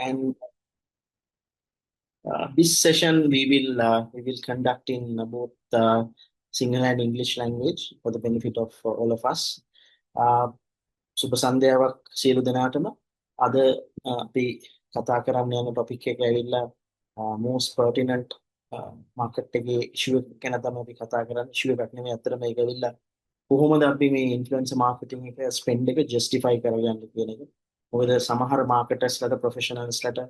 And this session we will conduct in both Sinhala and English language for the benefit of all of us. සුබ සන්ධ්‍යාවක් සියලු දෙනාටම. අද අපි කතා කරන්න යන ටොපික් එක ඇවිල්ලා most pertinent market එකේ issue එක ගැන තමයි අපි කතා කරන්නේ. issue එකක් නෙමෙයි අතර මේක ඇවිල්ලා කොහොමද අපි මේ influencer marketing එක spend එක justify කරගන්නේ කියන එක. මොකද සමහර marketersලට professionalsලට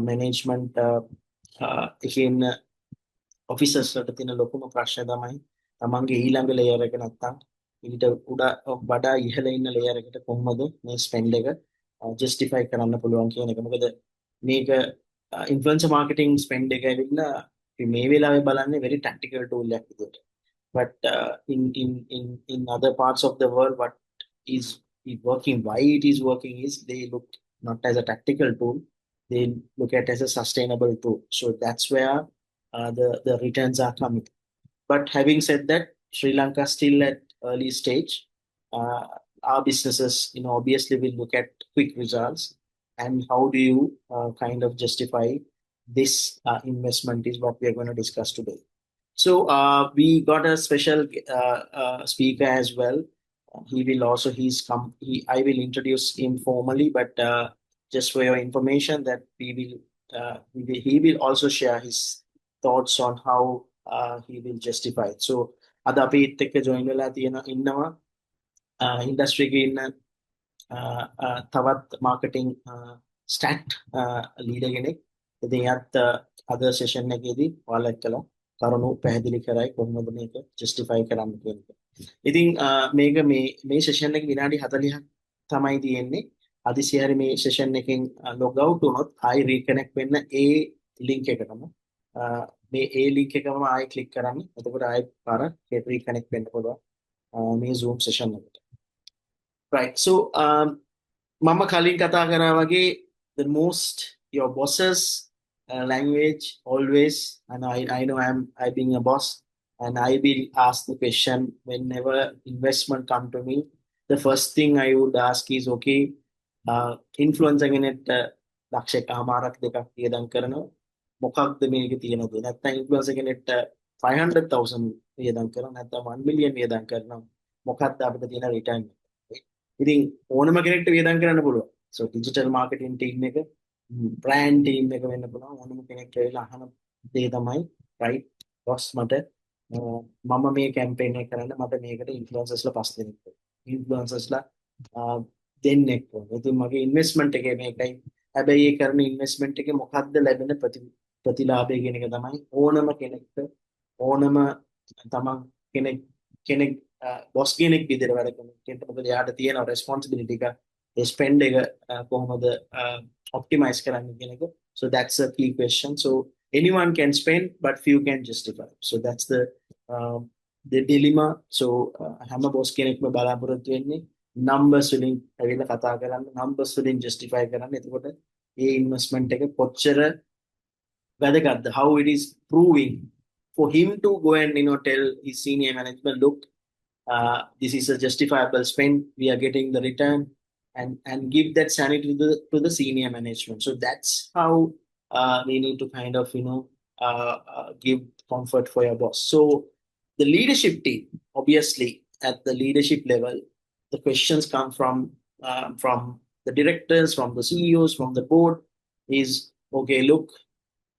management එකේ ඉන්න officersලට තියෙන ලොකුම ප්‍රශ්නේ තමයි තමන්ගේ ඊළඟ layer එක නැත්තම් ඊට වඩා ඉහළ ඉන්න layer එකට කොහොමද මේ spend එක justify කරන්න පුළුවන් කියන එක. මොකද මේක influencer marketing spend එක ඇවිල්ලා අපි මේ වෙලාවේ බලන්නේ very tactical tool එකක් විදියට. But in other parts of the world, what is working, why it is working is they look not as a tactical tool, they look at as a sustainable tool. So that's where the returns are coming. But having said that, Sri Lanka still at early stage. Our businesses, obviously will look at quick results, and how do you kind of justify this investment is what we are going to discuss today. So we got a special speaker as well. I will introduce him formally, but just for your information that he will also share his thoughts on how he will justify it. So අද අපිත් එක්ක join වෙලා ඉන්නවා industry එකේ ඉන්න තවත් marketing stat leader කෙනෙක්. ඉතින් එයාත් අද session එකේදී ඔයාලා එක්කලා කරුණු පැහැදිලි කරයි කොහොමද මේක justify කරන්න කියන එක. ඉතින් මේක මේ session එක විනාඩි 40ක් තමයි තියෙන්නේ. අදිසි හරි මේ session එකෙන් log out වුණොත් ආයි reconnect වෙන්න ඒ link එකටම මේ ඒ link එකම ආයි click කරන්න. එතකොට ආයි පාර reconnect වෙන්න පුළුවන් මේ Zoom session එකට. Right. So මම කලින් කතා කරා වගේ the most your bosses language always, and I know I being a boss, and I will ask the question whenever investment come to me. The first thing I would ask is, okay, influencer කෙනෙක්ට ලක්ෂයකමාරක් දෙකක් වියදම් කරනවා. මොකක්ද මේකේ තියෙන දේ? නැත්නම් influencer කෙනෙක්ට 500,000 වියදම් කරනවා, නැත්නම් 1 million වියදම් කරනවා. මොකක්ද අපිට තියෙන return? ඉතින් ඕනම කෙනෙක්ට වියදම් කරන්න පුළුවන්. So digital marketing team එක, brand team එක වෙන්න පුළුවන්. ඕනම කෙනෙක් කියලා අහන දේ තමයි right boss මට මම මේ campaign එක කරන්න මට මේකට influencers ලා 5 දෙනෙක් ඕන. influencers ලා දෙන්නෙක් ඕන. ඉතින් මගේ investment එකේ මේකයි. හැබැයි ඒ කරන investment එකේ මොකක්ද ලැබෙන ප්‍රතිලාභය කියන එක තමයි ඕනම කෙනෙක්ට ඕනම තමන් කෙනෙක් boss කෙනෙක් විදිහට වැඩ කරන කෙනෙක්ට මොකද යාට තියෙන responsibility එක ඒ spend එක කොහොමද optimize කරන්නේ කියන එක. So that's a key question. So anyone can spend but few can justify. So that's the dilemma. So හැම boss කෙනෙක්ම බලාපොරොත්තු වෙන්නේ numbers වලින් ඇවිල්ලා කතා කරන්න, numbers වලින් justify කරන්න. එතකොට ඒ investment එක කොච්චර වැදගත්ද, how it is proving for him to go and tell his senior management, look, this is a justifiable spend, we are getting the return, and give that sanity to the senior management. So that's how we need to kind of give comfort for your boss. So the leadership team, obviously at the leadership level, the questions come from the directors, from the CEOs, from the board, is okay, look,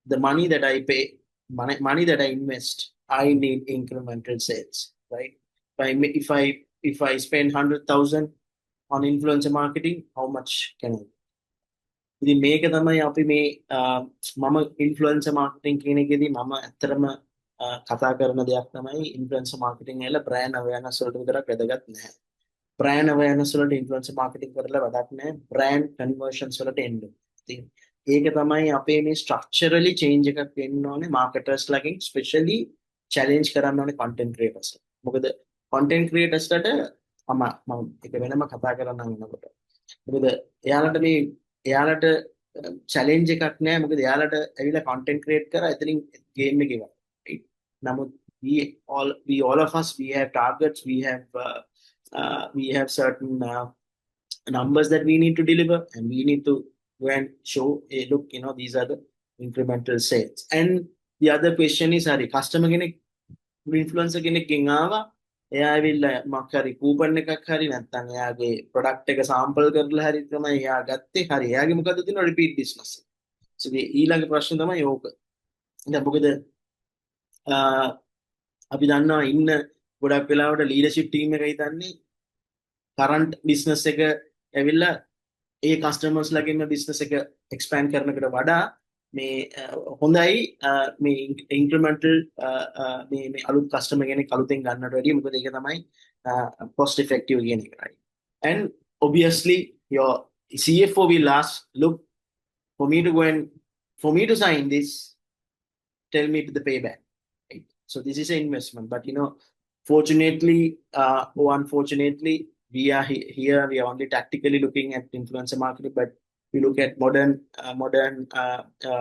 the money that I pay, money that I invest, I need incremental sales, right? If I spend 100,000 on influencer marketing, how much can I? ඉතින් මේක තමයි අපි මේ මම influencer marketing කියන එකේදී මම ඇත්තටම කතා කරන දෙයක් තමයි influencer marketing වල brand awareness වලට විතරක් වැදගත් නැහැ. brand awareness වලට influencer marketing කරලා වැඩක් නැහැ. brand conversions වලට එන්න. ඉතින් ඒක තමයි අපේ මේ structurally change එකක් වෙන්න ඕනේ marketers ලගෙන්, especially challenge කරන්න ඕනේ content creators. මොකද content creators ලට මම ඒක වෙනම කතා කරන්නම් වෙනකොට. මොකද එයාලට challenge එකක් නැහැ. මොකද එයාලට ඇවිල්ලා content create කරා එතනින් game එක ඉවරයි. right? නමුත් we all of us, we have targets, we have certain numbers that we need to deliver, and we need to go and show, hey, look, these are the incremental sales. And the other question is, hari customer කෙනෙක් influencer කෙනෙක්ගෙන් ආවා, එයා ඇවිල්ලා මොකක් හරි කූපන් එකක් හරි නැත්නම් එයාගේ ප්‍රොඩක්ට් එක සාම්පල් කරලා හරි තමයි එයා ගත්තේ. හරි එයාගේ මොකද තියෙනවා රිපීට් බිස්නස්. so ඊළඟ ප්‍රශ්න තමයි ඕක. දැන් මොකද අපි දන්නවා ඉන්න ගොඩක් වෙලාවට ලීඩර්ෂිප් ටීම් එක හිතන්නේ කරන්ට් බිස්නස් එක ඇවිල්ලා ඒ කස්ටමර්ස් ලගෙම බිස්නස් එක එක්ස්පෑන්ඩ් කරනකට වඩා මේ හොඳයි මේ ඉන්ක්‍රිමෙන්ටල් මේ අලුත් කස්ටමර් කෙනෙක් අලුතෙන් ගන්නට වැඩිය. මොකද ඒක තමයි cost effective කියන එක, right? And obviously your CFO will ask, look, for me to go and for me to sign this, tell me the payback, right? So this is an investment, but fortunately or unfortunately, we are here, we are only tactically looking at influencer marketing, but we look at modern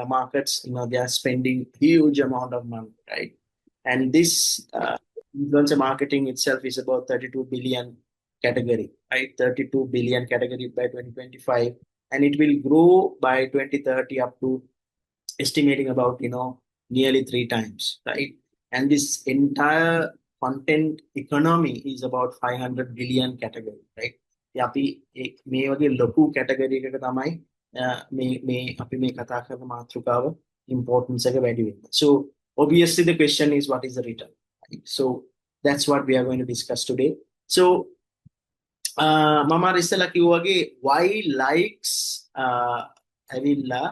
markets, they are spending huge amount of money, right? And this influencer marketing itself is about 32 billion category, right? 32 billion category by 2025, and it will grow by 2030 up to estimating about nearly 3 times, right? And this entire content economy is about 500 billion category, right? අපි මේ වගේ ලොකු category එකක තමයි මේ අපි මේ කතා කරන මාතෘකාව importance එක වැඩි වෙන්නේ. So obviously the question is, what is the return, right? So that's what we are going to discuss today. So මම ඉස්සෙල්ලා කිව්වා වගේ why likes ඇවිල්ලා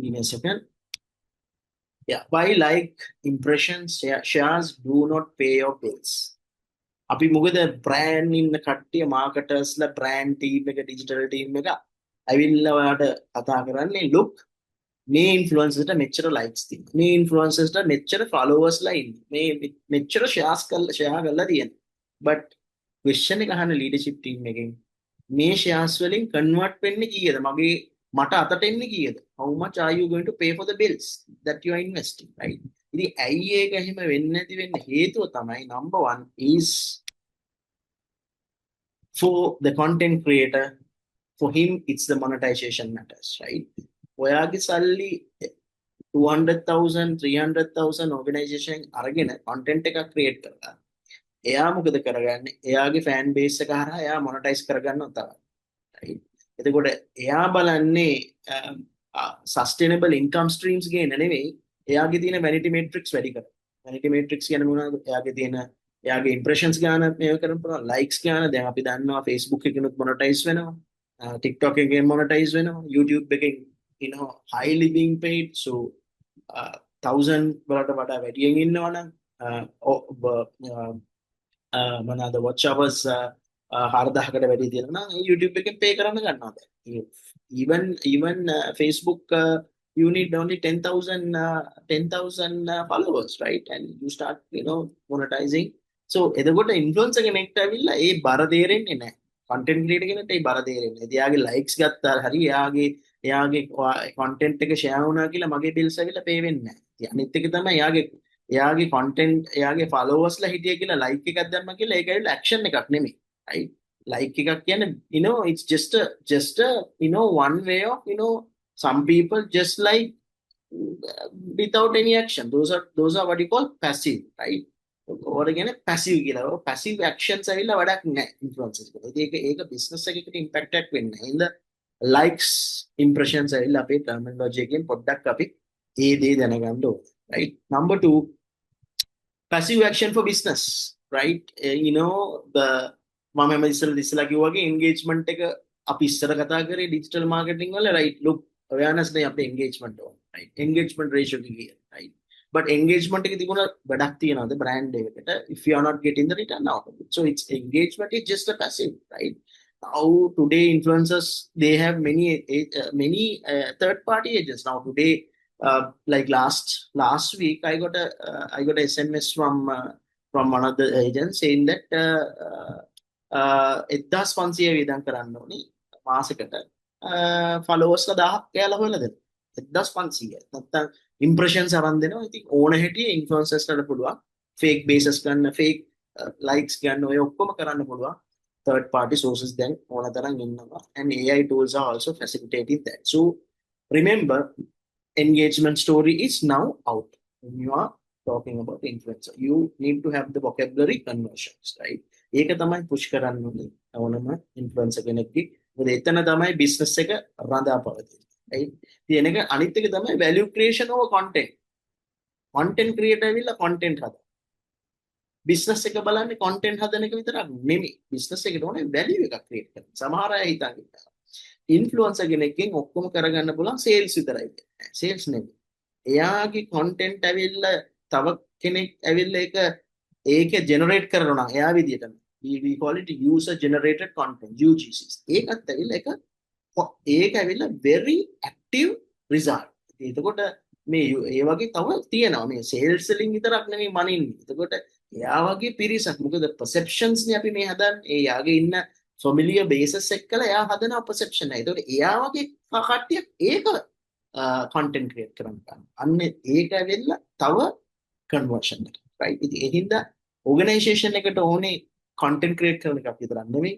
give me a second. Yeah, why like impressions shares do not pay your bills. අපි මොකද brand ඉන්න කට්ටිය මාකටර්ස්ලා brand team එක ඩිජිටල් ටීම් එක ඇවිල්ලා ඔයාලට කතා කරන්නේ, look, මේ ඉන්ෆ්ලුවෙන්සර්ට මෙච්චර ලයික්ස් තියෙනවා, මේ ඉන්ෆ්ලුවෙන්සර්ට මෙච්චර ෆලෝවර්ස්ලා ඉන්නේ, මේ මෙච්චර ෂෙයාර් කරලා තියෙනවා. but question එක අහන ලීඩර්ෂිප් ටීම් එකෙන් මේ ෂෙයාර්ස් වලින් කන්වර්ට් වෙන්නේ කීයද, මට අතට එන්නේ කීයද, how much are you going to pay for the bills that you are investing, right? ඉතින් ඇයි ඒක එහෙම වෙන්නේ නැති වෙන්නේ? හේතුව තමයි number 1 is for the content creator, for him it's the monetization matters, right? ඔයාගේ සල්ලි 200,000 300,000 organization අරගෙන content එකක් create කරලා එයා මොකද කරගන්නේ? එයාගේ fan base එක හරහා එයා monetize කරගන්නවා තමයි, right? එතකොට එයා බලන්නේ sustainable income streams ගේන නෙවෙයි, එයාගේ තියෙන vanity matrix වැඩි කරනවා. vanity matrix කියන්නේ මොනවද? එයාගේ impressions ගාන මේව කරන්න පුළුවන්, likes ගාන. දැන් අපි දන්නවා Facebook එකකිනුත් monetize වෙනවා, TikTok එකකින් monetize වෙනවා, YouTube එකකින් highly being paid. So 1000 වලට වඩා වැඩියෙන් ඉන්නවනම් මොනවාද watch hours 4000කට වැඩි තියෙනවා නම් YouTube එකෙන් pay කරන්න ගන්නවා. even Facebook you need only 10,000 followers, right? And you start monetizing. So එතකොට influencer කෙනෙක්ට ඇවිල්ලා ඒ බර තේරෙන්නේ නැහැ. content creator කෙනෙක්ට ඒ බර තේරෙන්නේ නැහැ. එයාගේ likes ගත්තා හරි එයාගේ content එක share වුණා කියලා මගේ bills ඇවිල්ලා pay වෙන්නේ නැහැ. අනිත් එක තමයි එයාගේ content එයාගේ followers ලා හිටිය කියලා like එකක් දැම්මා කියලා ඒක ඇවිල්ලා action එකක් නෙමෙයි, right? like එකක් කියන්නේ it's just a one way of some people just like without any action. Those are what you call passive, right? Or again passive කියලා. passive actions ඇවිල්ලා වැඩක් නැහැ influencers වල. ඒක business එකකට impact එකක් වෙන්නේ නැහැ. ඉතින් likes impressions ඇවිල්ලා අපේ terminology එකෙන් පොඩ්ඩක් අපි ඒ දේ දැනගන්න ඕනේ, right? Number 2, passive action for business, right? මම ඉස්සෙල්ලා කිව්වා වගේ engagement එක අපි ඉස්සර කතා කරේ digital marketing වල, right? look, awareness නේ අපේ engagement ඕන, right? engagement ratio එක කියන, right? but engagement එක තිබුණා වැඩක් තියනවාද brand එකකට if you are not getting the return out of it? So it's engagement is just a passive, right? Now today influencers, they have many third party agents now today. Like last week I got a SMS from one of the agents saying that 1500 වියදම් කරන්න ඕනේ මාසෙකට followers 1000ක් එයාලා හොයලා දෙනවා. 1500 නැත්තම් impressions අරන් දෙනවා. ඉතින් ඕන හැටියේ influencers වලට පුළුවන් fake bases ගන්න, fake likes ගන්න, ඔය ඔක්කොම කරන්න පුළුවන්. third party sources දැන් ඕන තරම් ඉන්නවා and AI tools are also facilitating that. So remember, engagement story is now out. When you are talking about influencer, you need to have the vocabulary conversions, right? ඒක තමයි push කරන්න ඕනේ ඕනම influencer කෙනෙක්ගේ. මොකද එතන තමයි business එක රඳා පවතින්නේ, right? තියෙන එක අනිත් එක තමයි value creation over content. content creator ඇවිල්ලා content හදන. business එක බලන්නේ content හදන එක විතරක් නෙමෙයි. business එකට ඕනේ value එකක් create කරන්න. සමහර අය හිතන්නේ influencer කෙනෙක්ගෙන් ඔක්කොම කරගන්න පුළුවන් sales විතරයි. sales නෙමෙයි. එයාගේ content ඇවිල්ලා තව කෙනෙක් ඇවිල්ලා ඒක generate කරනවා නම් එයා විදියටම we call it user generated content UGCs. ඒකත් ඇවිල්ලා ඒක ඇවිල්ලා very active result. එතකොට මේ ඒ වගේ තව තියෙනවා මේ sales වලින් විතරක් නෙමෙයි මනින්නේ. එතකොට එයා වගේ පිරිසක් මොකද perceptions නේ අපි මේ හදන්නේ. එයාගේ ඉන්න familiar basis එක්කලා එයා හදන perception එක. එතකොට එයා වගේ කට්ටියක් ඒක content create කරන්න ගන්න. අන්න ඒක ඇවිල්ලා තව conversion එක. right? ඉතින් ඒ හින්දා organization එකට ඕනේ content create කරන එකක් විතරක් නෙමෙයි.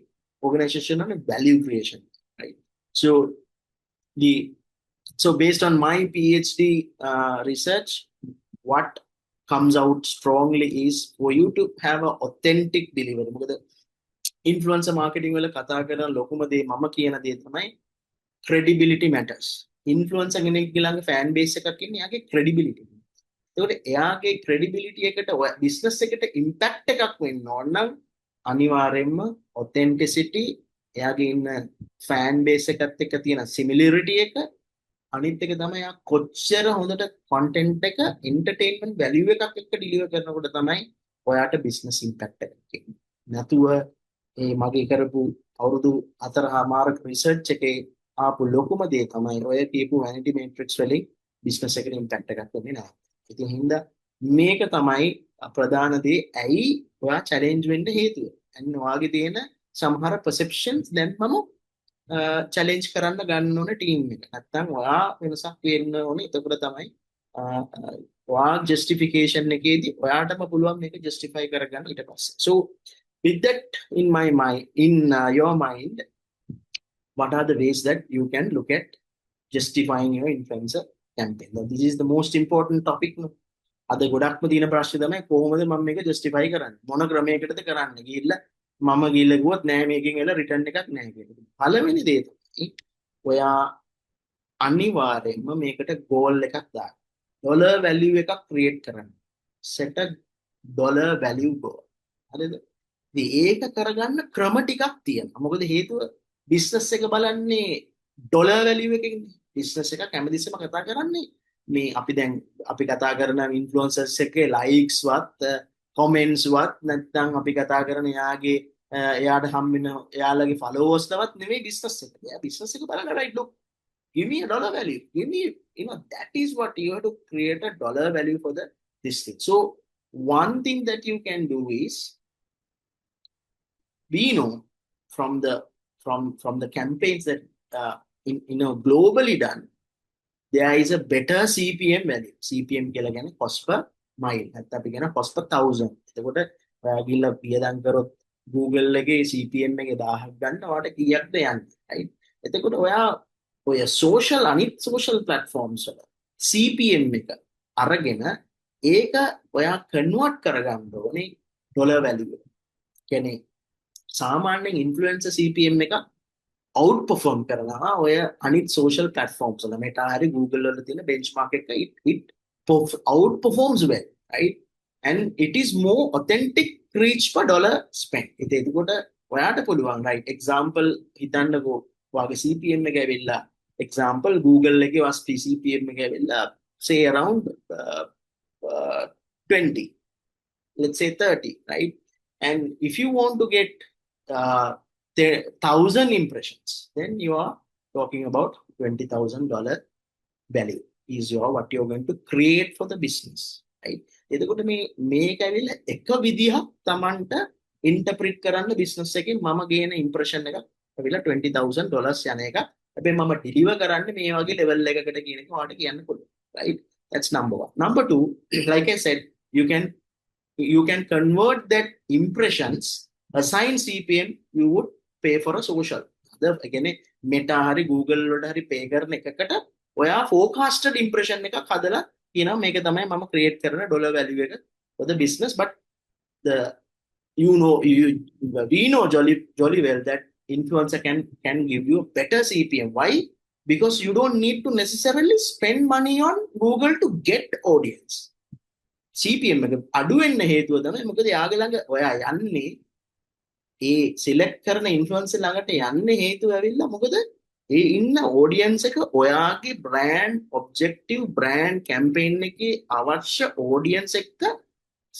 organization ඕනේ value creation. right? So based on my PhD research, what comes out strongly is for you to have an authentic delivery. මොකද influencer marketing වල කතා කරන ලොකුම දේ මම කියන දේ තමයි credibility matters. influencer කෙනෙක්ගේ ළඟ fan base එකක් ඉන්නේ එයාගේ credibility. ඒකට එයාගේ credibility එකට business එකට impact එකක් වෙන්න ඕන නම් අනිවාර්යයෙන්ම authenticity, එයාගේ ඉන්න fan base එකත් එක්ක තියෙන similarity එක, අනිත් එක තමයි යා කොච්චර හොඳට content එක entertainment value එකක් එක්ක deliver කරනකොට තමයි ඔයාට business impact එකක් එන්නේ. නැතුව ඒ මගේ කරපු අවුරුදු 4.5 research එකේ ආපු ලොකුම දේ තමයි ඔය කියපු vanity matrix වලින් business එකට impact එකක් වෙන්නේ නැහැ. ඉතින් හින්දා මේක තමයි ප්‍රධාන දේ. ඇයි ඔයා challenge වෙන්න හේතුව? අන්න ඔයාගේ තියෙන සමහර perceptions දැන් මම challenge කරන්න ගන්න ඕන ටීම් එක. නැත්තම් ඔයා වෙනසක් වෙන්න ඕනේ. එතකොට තමයි ඔයා justification එකේදී ඔයාටම පුළුවන් මේක justify කරගන්න ඊට පස්සේ. So with that in my mind, in your mind, what are the ways that you can look at justifying your influencer campaign? Now, this is the most important topic. අද ගොඩක්ම තියෙන ප්‍රශ්නේ තමයි කොහොමද මම මේක justify කරන්නේ? මොන ක්‍රමයකටද කරන්නේ? ගිහිල්ලා මම ගිහිල්ලා ගියොත් නෑ මේකෙන් එලා රිටර්න් එකක් නෑ කියලා. පළවෙනි දේ තමයි ඔයා අනිවාර්යයෙන්ම මේකට goal එකක් දාන්න. dollar value එකක් create කරන්න. set a dollar value goal. හරිද? ඒක කරගන්න ක්‍රම ටිකක් තියෙනවා. මොකද හේතුව business එක බලන්නේ dollar value එකකින්. business එක හැමදෙස්සම කතා කරන්නේ මේ අපි කතා කරන influencers එකේ likes වත් comments වත් නැත්නම් අපි කතා කරන එයාට හම්බෙන එයාලගේ followers තවත් නෙවෙයි business එක. එයා business එක බලන right look, give me a dollar value, give me, that is what you have to create a dollar value for this thing. So one thing that you can do is, we know from the campaigns that globally done, there is a better CPM value. CPM කියලා කියන්නේ cost per mile. නැත්නම් අපි කියන cost per 1000. එතකොට ඔයා ගිහලා පියදම් කරොත් Google එකේ CPM එක 1000ක් ගන්න ඔයාට කීයක්ද යන්නේ, right? එතකොට ඔය අනිත් social platforms වල CPM එක අරගෙන ඒක ඔයා convert කරගන්න ඕනේ dollar value එකට. කියන්නේ සාමාන්‍යයෙන් influencer CPM එක outperform කරනවා ඔය අනිත් social platforms වල. Meta හරි Google වල තියෙන benchmark එක it outperforms well, right? And it is more authentic reach per dollar spent. එතකොට ඔයාට පුළුවන්, right? Example හිතන්නකෝ ඔයාගේ CPM එක ඇවිල්ලා example Google එකේ වස්ති CPM එක ඇවිල්ලා say around 20, let's say 30, right? And if you want to get 1,000 impressions, then you are talking about $20,000 value is what you're going to create for the business, right? එතකොට මේක ඇවිල්ලා එක විදිහක් Tamanට interpret කරන්න business එකෙන් මම ගේන impression එක ඇවිල්ලා $20,000 යන එක. හැබැයි මම deliver කරන්නේ මේ වගේ level එකකට කියන එක ඔයාලට කියන්න පුළුවන්, right? That's number one. Number two, like I said, you can convert that impressions assign CPM you would pay for a social. Again, Meta hari Google වලට hari pay කරන එකකට ඔයා forecasted impression එකක් හදලා කියනවා මේක තමයි මම create කරන dollar value එක for the business. But the we know jolly well that influencer can give you a better CPM. Why? Because you don't need to necessarily spend money on Google to get audience. CPM එක අඩු වෙන්න හේතුව තමයි මොකද යාගේ ළඟ ඔයා යන්නේ ඒ සිලෙක්ට් කරන ඉන්ෆ්ලුවෙන්සර් ළඟට යන්නේ හේතුව ඇවිල්ලා මොකද ඒ ඉන්න ඔඩියන්ස් එක ඔයාගේ බ්‍රෑන්ඩ් ඔබ්ජෙක්ටිව් බ්‍රෑන්ඩ් කැම්පේන් එකේ අවශ්‍ය ඔඩියන්ස් එක්ක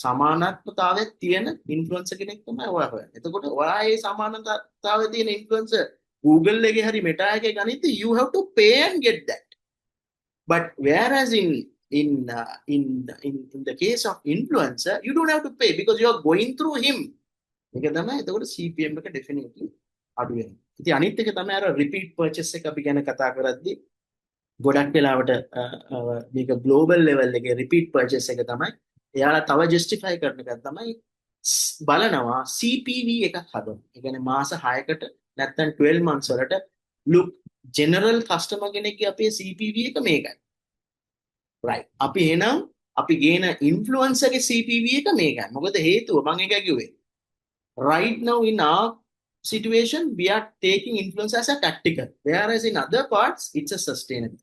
සමානාත්මතාවයක් තියෙන ඉන්ෆ්ලුවෙන්සර් කෙනෙක් තමයි ඔයා හොයන්නේ. එතකොට ඔයා ඒ සමානතාවය තියෙන ඉන්ෆ්ලුවෙන්සර් Google එකේ හරි Meta එකේ ගනිද්දි you have to pay and get that. But whereas in the case of influencer, you don't have to pay because you are going through him. ඒක තමයි එතකොට CPM එක definitely අඩු වෙනවා. ඉතින් අනිත් එක තමයි අර repeat purchase එක අපි ගැන කතා කරද්දී ගොඩක් වෙලාවට මේක global level එකේ repeat purchase එක තමයි එයාලා තව justify කරන එක තමයි බලනවා CPV එකක් හදන්න. ඒ කියන්නේ මාස 6කට නැත්නම් 12 months වලට look general customer කෙනෙක්ගේ අපේ CPV එක මේකයි. right. අපි එහෙනම් අපි ගේන influencer ගේ CPV එක මේකයි. මොකද හේතුව මම ඒක කිව්වේ. Right now in our situation, we are taking influence as a tactical, whereas in other parts, it's a sustainable.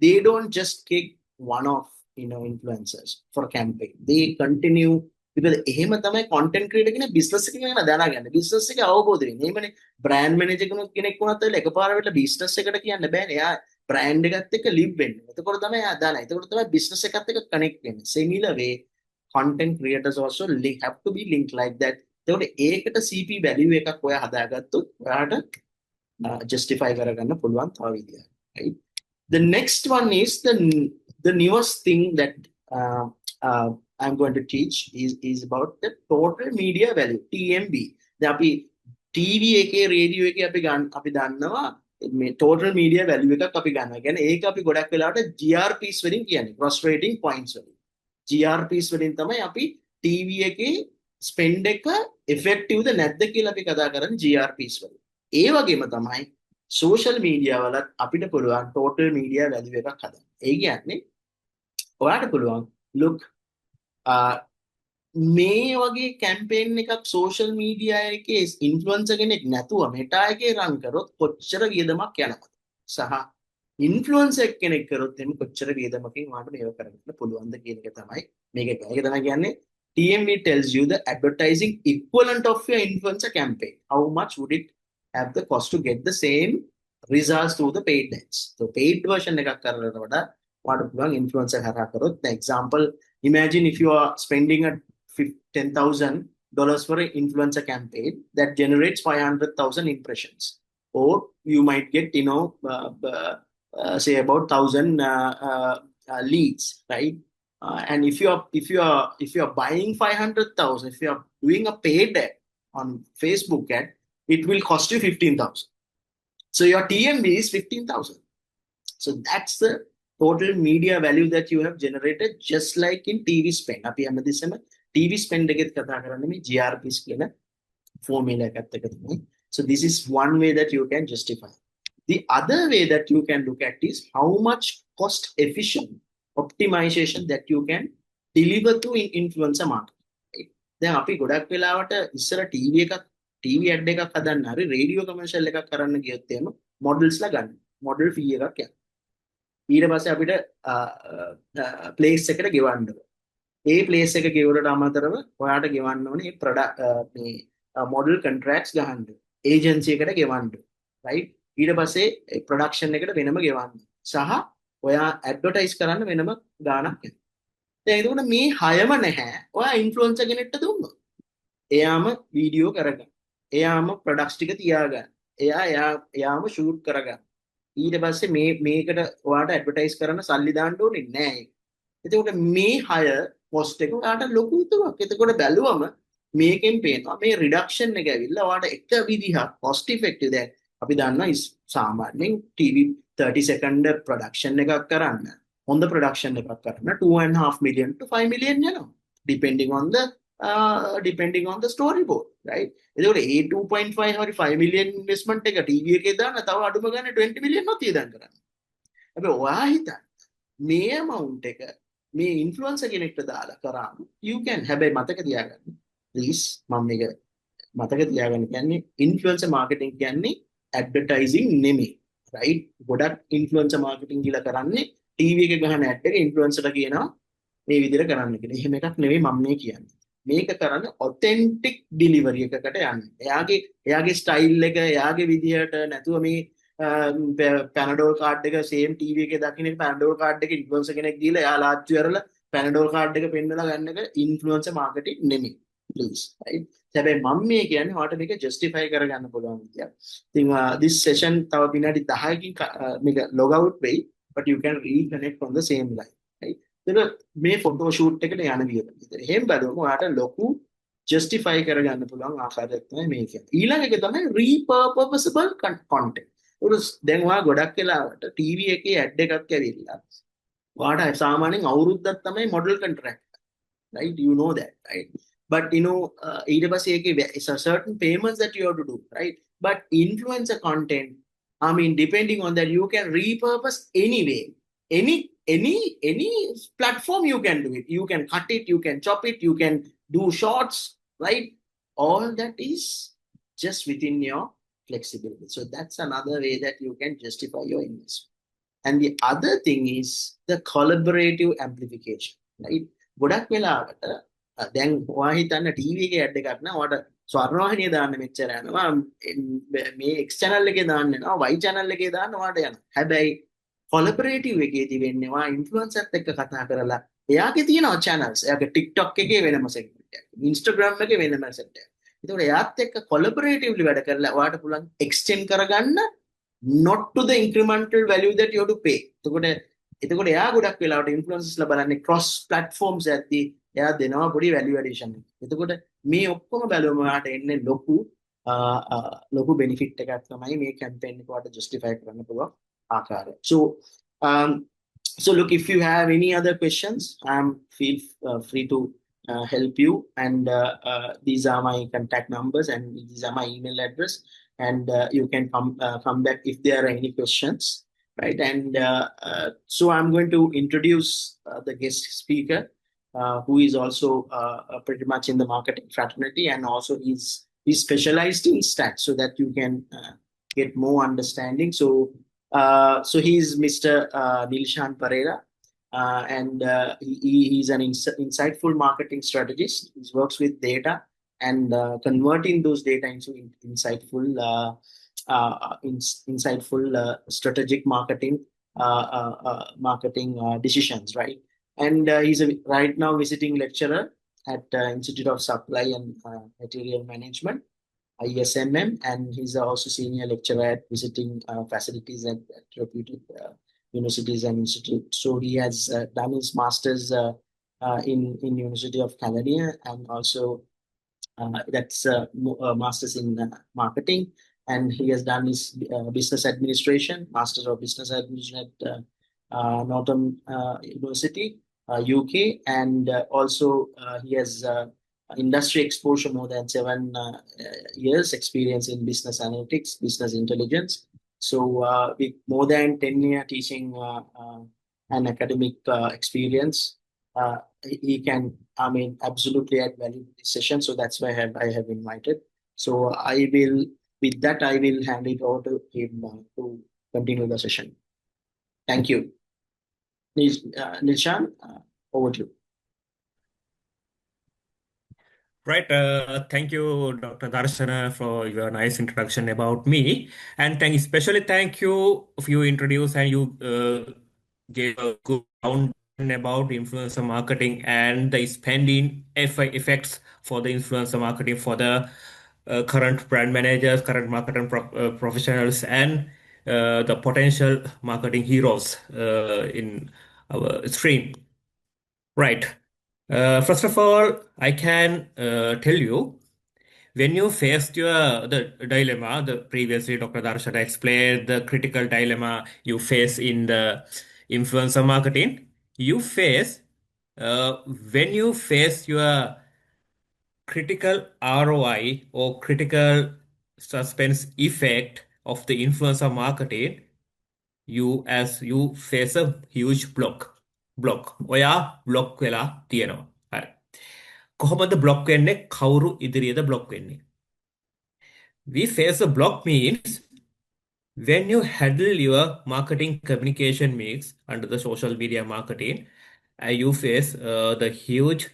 They don't just take one-off, influencers for campaign. They continue because එහෙම තමයි content creator කෙනෙක් business එක ගැන දැනගන්න. business එක අවබෝධ වෙන්න. එහෙමනේ brand manager කෙනෙක් වුණත් ඇවිල්ලා එකපාර වෙලා business එකට කියන්න බෑනේ. එයා brand එකත් එක්ක live වෙන්න. එතකොට තමයි එයා දන්නේ. එතකොට තමයි business එකත් එක්ක connect වෙන්නේ. Similar way, content creators also have to be linked like that. එතකොට ඒකට CP value එකක් ඔයා හදාගත්තොත් ඔයාට justify කරගන්න පුළුවන් තව විදියක්. Right? The next one is the newest thing that I'm going to teach is about the total media value, TMV. දැන් අපි TV එකේ රේඩියෝ එකේ අපි දන්නවා මේ total media value එකක් අපි ගන්නවා. කියන්නේ ඒක අපි ගොඩක් වෙලාවට GRPs වලින් කියන්නේ, gross rating points වලින්. GRPs වලින් තමයි අපි TV එකේ spend එක effective ද නැද්ද කියලා අපි කතා කරන්නේ GRPs වලින්. ඒ වගේම තමයි social media වලත් අපිට පුළුවන් total media value එකක් හදන්න. ඒ කියන්නේ ඔයාලට පුළුවන් look මේ වගේ campaign එකක් social media එකේ influencer කෙනෙක් නැතුව Meta එකේ run කරොත් කොච්චර වියදමක් යනවද? සහ influencer කෙනෙක් කරොත් එimhe කොච්චර වියදමකින් ඔයාලට මේව කරගන්න පුළුවන්ද කියන එක තමයි මේක. ඒක තමයි කියන්නේ TMV tells you the advertising equivalent of your influencer campaign. How much would it have the cost to get the same results through the paid ads? So paid version එකක් කරනකොට වඩා ඔයාලට පුළුවන් influencer හරහා කරොත්. For example, imagine if you are spending $10,000 for an influencer campaign that generates 500,000 impressions, or you might get say about 1,000 leads, right? And if you are buying 500,000, if you are doing a paid ad on Facebook ad, it will cost you 15,000. So your TMV is 15,000. So that's the total media value that you have generated, just like in TV spend. අපි හැමදෙස්සම TV spend එකෙත් කතා කරන්නේ මේ GRPs කියන formula එකත් එක තමයි. So this is one way that you can justify. The other way that you can look at is how much cost efficient optimization that you can deliver to in influencer marketing. දැන් අපි ගොඩක් වෙලාවට ඉස්සර TV ad එකක් හදන්න හරි radio commercial එකක් කරන්න ගියොත් එහෙම මොඩල්ස්ලා ගන්න. මොඩල් fee එකක් යනවා. ඊට පස්සේ අපිට place එකට ගෙවන්න ඕන. ඒ place එක ගෙවුවට අමතරව ඔයාට ගෙවන්න ඕනේ මේ මේ model contracts ගහන්න. agency එකට ගෙවන්න. right? ඊට පස්සේ production එකට වෙනම ගෙවන්න. සහ ඔයා ඇඩ්වර්ටයිස් කරන්න වෙනම ගාණක් යනවා. දැන් ඒකට මේ හයම නැහැ. ඔයා ඉන්ෆ්ලුවෙන්සර් කෙනෙක්ට දුන්නොත්. එයාම වීඩියෝ කරගන්න. එයාම ප්‍රොඩක්ට්ස් ටික තියාගන්න. එයාම ෂූට් කරගන්න. ඊට පස්සේ මේකට ඔයාට ඇඩ්වර්ටයිස් කරන්න සල්ලි දාන්න ඕනේ නැහැ. එතකොට මේ හය කොස්ට් එක ඔයාට ලොකු විතරක්. එතකොට බැලුවම මේකෙන් පේනවා මේ රිඩක්ෂන් එක ඇවිල්ලා ඔයාට එක විදිහක් කොස්ට් ඉෆෙක්ටිව්. දැන් අපි දන්නවා සාමාන්‍යයෙන් TV 30 second production එකක් කරන්න හොඳ production එකක් කරන්න 2.5 million to 5 million යනවා depending on the storyboard. right? එතකොට ඒ 2.5 හරි 5 මිලියන් ඉන්වෙස්ට්මන්ට් එක TV එකේ දාන්න තව අඩුම ගානේ 20 මිලියන් වත් ඉදන් කරන්න. හැබැයි ඔයා හිතන්න මේ amount එක මේ ඉන්ෆ්ලුවෙන්සර් කෙනෙක්ට දාලා කරාම you can හැබැයි මතක තියාගන්න please මම මේක මතක තියාගන්න කියන්නේ ඉන්ෆ්ලුවෙන්සර් මාකටිං කියන්නේ ඇඩ්වර්ටයිසිං නෙමෙයි right ගොඩක් ඉන්ෆ්ලුවෙන්සර් මාකටිං කියලා කරන්නේ TV එකේ ගහන ඇඩ් එක ඉන්ෆ්ලුවෙන්සර්ට කියනවා මේ විදිහට කරන්න කියලා. එහෙම එකක් නෙවෙයි මම මේ කියන්නේ. මේක කරන්නේ ඔතෙන්ටික් ඩිලිවරි එකකට යන්නේ. එයාගේ ස්ටයිල් එක එයාගේ විදිහට නැතුව මේ පැනඩෝල් කාඩ් එක සේම් TV එකේ දකින්න පැනඩෝල් කාඩ් එක ඉන්ෆ්ලුවෙන්සර් කෙනෙක් දීලා එයා ලාච්චු කරලා පැනඩෝල් කාඩ් එක පෙන්නලා ගන්න එක ඉන්ෆ්ලුවෙන්සර් මාකටිං නෙමෙයි. please right හැබැයි මම මේ කියන්නේ ඔයාලට මේක ජස්ටිෆයි කරගන්න පුළුවන් විදියක්. ඉතින් this session තව විනාඩි 10කින් මේක log out වෙයි but you can reconnect on the same line right. ඒක මේ ෆොටෝ ෂූට් එකට යන විදියට. එහෙම බලමු ඔයාලට ලොකු ජස්ටිෆයි කරගන්න පුළුවන් ආකාරයක් තමයි මේක. ඊළඟ එක තමයි repurposable content. දැන් ඔයා ගොඩක් වෙලාවට TV එකේ ඇඩ් එකක් ඇවිල්ලා ඔයාට සාමාන්‍යයෙන් අවුරුද්දක් තමයි model contract right you know that right but ඊට පස්සේ ඒකේ it's a certain payments that you have to do right but influencer content I mean depending on that you can repurpose anyway any platform you can do it you can cut it you can chop it you can do shorts right all that is just within your flexibility so that's another way that you can justify your investment and the other thing is the collaborative amplification right ගොඩක් වෙලාවට දැන් ඔයා හිතන්න TV එකේ add එකක් නෑ ඔයාට ස්වර්ණවාහිනිය දාන්න මෙච්චර යනවා මේ X channel එකේ දාන්න යනවා Y channel එකේ දාන්න ඔයාට යනවා හැබැයි කොලැබොරේටිව් එකේදී වෙන්නේ ඔයා ඉන්ෆ්ලුවෙන්සර්ත් එක්ක කතා කරලා එයාගේ තියෙනවා channels එයාගේ TikTok එකේ වෙනම segment එකක් Instagram එකේ වෙනම set එකක් ඒතකොට එයාත් එක්ක කොලැබොරේටිව්ලි වැඩ කරලා ඔයාට පුළුවන් extend කරගන්න not to the incremental value that you have to pay එතකොට එයා ගොඩක් වෙලාවට ඉන්ෆ්ලුවෙන්සර්ස්ලා බලන්නේ cross platforms ඇද්දී එයා දෙනවා පොඩි value addition එක. එතකොට මේ ඔක්කොම බැලුවම ඔයාට එන්නේ ලොකු benefit එකක් තමයි මේ campaign එක ඔයාට justify කරන්න පුළුවන් ආකාරය. So look if you have any other questions feel free to help you and these are my contact numbers and these are my email address and you can come back if there are any questions. Right, and so I'm going to introduce the guest speaker, who is also pretty much in the marketing fraternity, and also he's specialized in stats, so that you can get more understanding. So he's Mr. Nilshan Pereira, and he's an insightful marketing strategist. He works with data and converting those data into insightful. Insightful strategic marketing decisions, right? And he's right now visiting lecturer at Institute of Supply and Material Management, ISMM, and he's also senior lecturer at visiting facilities at reputed universities and institutes. So he has done his master's in University of California, and also that's master's in marketing. And he has done his business administration, Master of Business Administration at Northern University, UK, and also he has industry exposure more than 7 years experience in business analytics, business intelligence. So with more than 10-year teaching and academic experience, he can, absolutely add value to this session. So that's why I have invited. So with that, I will hand it over to him to continue the session. Thank you. Nilshan, over to you. Right. Thank you, Dr. Darshana, for your nice introduction about me. And especially thank you if you introduced and you gave a good round about influencer marketing and the spending effects for the influencer marketing for the current brand managers, current marketing professionals, and the potential marketing heroes in our stream. Right. First of all, I can tell you when you faced the dilemma, the previously Dr. Darshana explained the critical dilemma you face in the influencer marketing. You face when you face your critical ROI or critical suspense effect of the influencer marketing, you face a huge block. ඔයා block වෙලා තියෙනවා. හරි. කොහොමද block වෙන්නේ? කවුරු ඉදිරියේද block වෙන්නේ? We face a block means when you handle your marketing communication mix under the social media marketing, you face the huge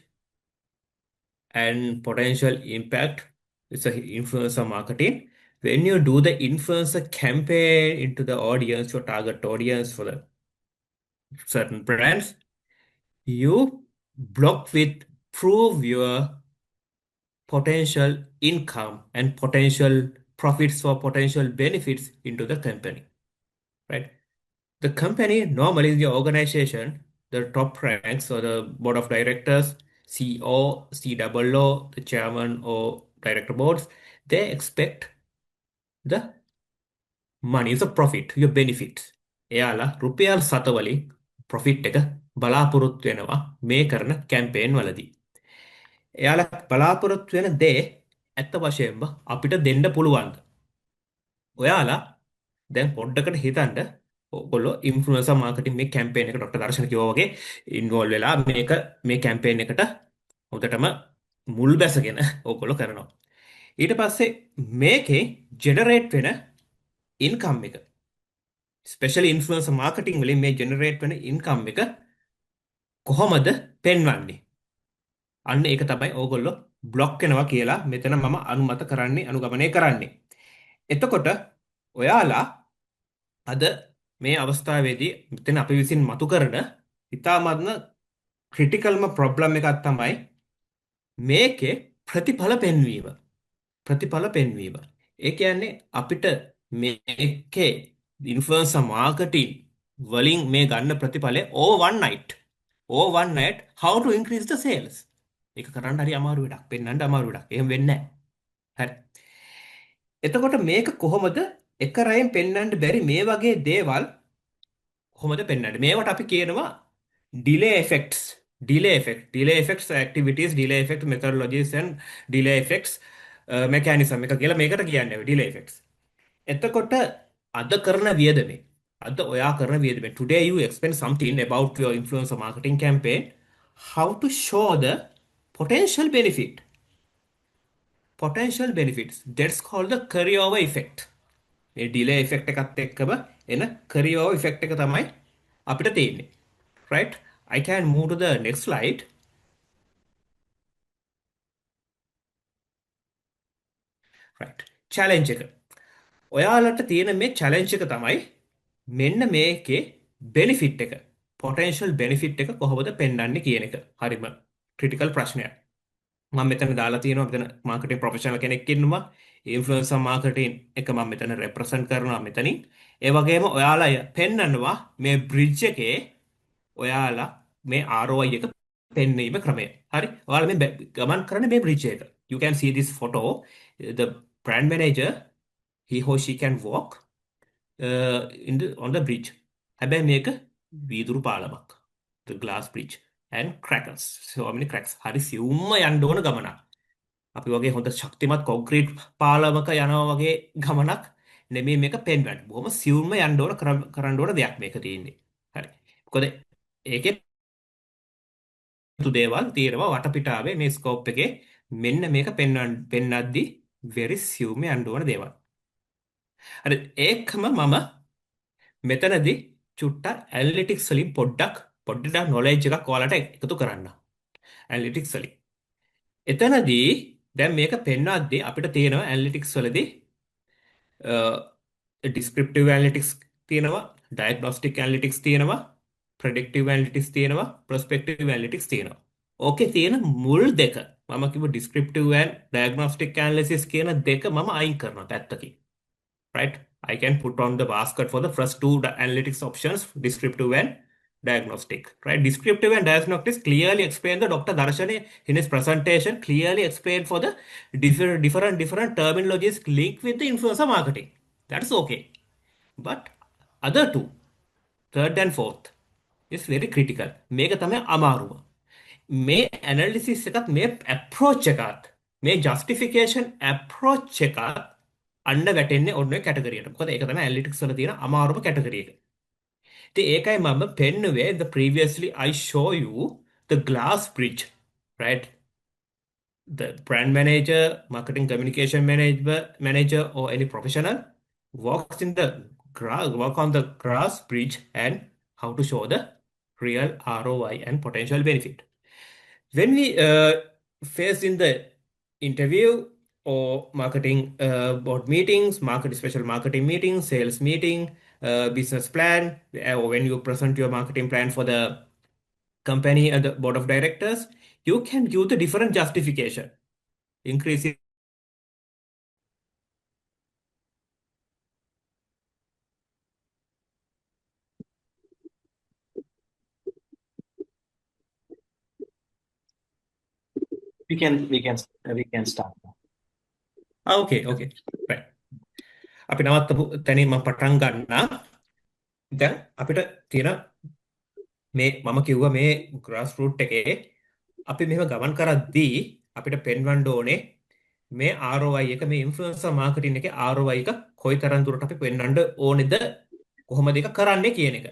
and potential impact. It's a influencer marketing. When you do the influencer campaign into the audience, your target audience for the certain brands, you block with prove your potential income and potential profits or potential benefits into the company, right? The company normally in the organization, the top ranks or the board of directors, CEO, COO, the chairman or director boards, they expect the money is a profit, your benefits. එයාලා රුපියල් 7 වලින් profit එක බලාපොරොත්තු වෙනවා මේ කරන campaign වලදී. එයාලා බලාපොරොත්තු වෙන දේ ඇත්ත වශයෙන්ම අපිට දෙන්න පුළුවන්ද? ඔයාලා දැන් පොඩ්ඩකට හිතන්න ඔයගොල්ලෝ ඉන්ෆ්ලුවෙන්සර් මාකටිං මේ කැම්පේන් එක ඩොක්ටර් දර්ශන කිව්වා වගේ ඉන්වෝල්ව් වෙලා මේ කැම්පේන් එකට හොඳටම මුල් බැසගෙන ඔයගොල්ලෝ කරනවා. ඊට පස්සේ මේකේ ජෙනරේට් වෙන ඉන්කම් එක ස්පෙෂලි ඉන්ෆ්ලුවෙන්සර් මාකටිං වලින් මේ ජෙනරේට් වෙන ඉන්කම් එක කොහොමද පෙන්වන්නේ? අන්න ඒක තමයි ඕගොල්ලෝ බ්ලොක් වෙනවා කියලා මෙතන මම අනුගමනය කරන්නේ. එතකොට ඔයාලා අද මේ අවස්ථාවේදී මෙතන අපි විසින් මතු කරන ඉතාමත්ම ක්‍රිටිකල්ම ප්‍රොබ්ලම් එකක් තමයි මේකේ ප්‍රතිඵල පෙන්වීම. ඒ කියන්නේ අපිට මේකේ ඉන්ෆ්ලුවෙන්සර් මාකටිං වලින් මේ ගන්න ප්‍රතිඵලය overnight how to increase the sales. ඒක කරන්න හරි අමාරු වැඩක්. පෙන්වන්න අමාරු වැඩක්. එහෙම වෙන්නේ නැහැ. හරි. එතකොට මේක කොහොමද එක රයෙන් පෙන්වන්න බැරි මේ වගේ දේවල් කොහොමද පෙන්වන්නේ? මේවට අපි කියනවා delay effects activities, delay effect methodologies and delay effects mechanism එක කියලා මේකට කියන්නේ delay effects. එතකොට අද කරන වියදමේ ඔයා කරන වියදමේ today you explain something about your influencer marketing campaign, how to show the potential benefits. That's called the carryover effect. මේ delay effect එකත් එක්කම එන carryover effect එක තමයි අපිට තියෙන්නේ. Right? I can move to the next slide. Right. Challenge එක. ඔයාලට තියෙන මේ challenge එක තමයි මෙන්න මේකේ benefit එක, potential benefit එක කොහොමද පෙන්වන්නේ කියන එක. හරිම critical ප්‍රශ්නයක්. මම මෙතන දාලා තියෙනවා මෙතන marketing professional කෙනෙක් ඉන්නවා. influencer marketing එක මම මෙතන represent කරනවා මෙතනින්. ඒ වගේම ඔයාලා පෙන්වනවා මේ bridge එකේ ඔයාලා මේ ROI එක පෙන්වීම ක්‍රමය. හරි. ඔයාලා මේ ගමන් කරන මේ bridge එක. You can see this photo. The brand manager, he or she can walk on the bridge. හැබැයි මේක වීදුරු පාලමක්. The glass bridge and crackers. So many cracks. හරි සියුම්ම යන්න ඕන ගමනක්. අපි වගේ හොඳ ශක්තිමත් කොන්ක්‍රීට් පාලමක යනවා වගේ ගමනක් නෙමෙයි මේක පෙන්වන්නේ. බොහොම සියුම්ම යන්න ඕන කරන්න ඕන දෙයක් මේක තියෙන්නේ. හරි. මොකද ඒකේ දේවල් තියෙනවා වටපිටාවේ මේ ස්කෝප් එකේ මෙන්න මේක පෙන්වද්දි very සියුම්ම යන්න ඕන දේවල්. හරි. ඒකම මම මෙතනදී චුට්ටක් ඇනලිටික්ස් වලින් පොඩ්ඩක් නොලෙජ් එකක් ඔයාලට එකතු කරන්න. ඇනලිටික්ස් වලින්. එතනදී දැන් මේක පෙන්වද්දී අපිට තියෙනවා ඇනලිටික්ස් වලදී descriptive analytics තියෙනවා, diagnostic analytics තියෙනවා, predictive analytics තියෙනවා, prospective analytics තියෙනවා. ඕකේ තියෙන මුල් දෙක මම කිව්ව descriptive and diagnostic analysis කියන දෙක මම අයින් කරනවා පැත්තකින්. Right? I can put on the basket for the first two analytics options, descriptive and diagnostic. Right? Descriptive and diagnostic clearly explain the Dr. Darshane in his presentation, clearly explained for the different terminologies linked with the influencer marketing. That's okay. But other two, third and fourth, is very critical. මේක තමයි අමාරුම. මේ analysis එකත් මේ approach එකත් මේ justification approach එක අන්න වැටෙන්නේ ඔන්න ඔය කැටගරියට. මොකද ඒක තමයි ඇනලිටික්ස් වල තියෙන අමාරුම කැටගරි එක. ඉතින් ඒකයි මම පෙන්නුවේ the previously I show you the glass bridge, right? The brand manager, marketing communication manager, or any professional walks in the grass, walk on the grass bridge and how to show the real ROI and potential benefit. When we face in the interview or marketing board meetings, special marketing meetings, sales meeting, business plan, or when you present your marketing plan for the company and the board of directors, you can give the different justification, increasing. we can start now. Okay, okay, right. අපි නවත්තපු තැනින් මම පටන් ගන්නා. දැන් අපිට තියෙන මේ මම කිව්වා මේ ග්‍රාස් රූට් එකේ අපි මෙහෙම ගමන් කරද්දී අපිට පෙන්වන්න ඕනේ මේ ROI එක මේ ඉන්ෆ්ලුවෙන්සර් මාකටිං එකේ ROI එක කොයිතරම් දුරට අපි පෙන්වන්න ඕනේද කොහොමද ඒක කරන්නේ කියන එක.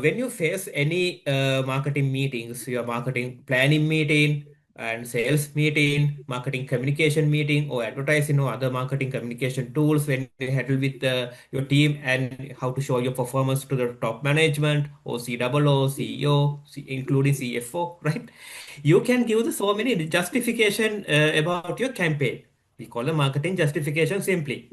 When you face any marketing meetings, your marketing planning meeting and sales meeting, marketing communication meeting, or advertising or other marketing communication tools, when you handle with your team and how to show your performance to the top management or COO, CEO, including CFO, right? You can give the so many justification about your campaign. We call the marketing justification simply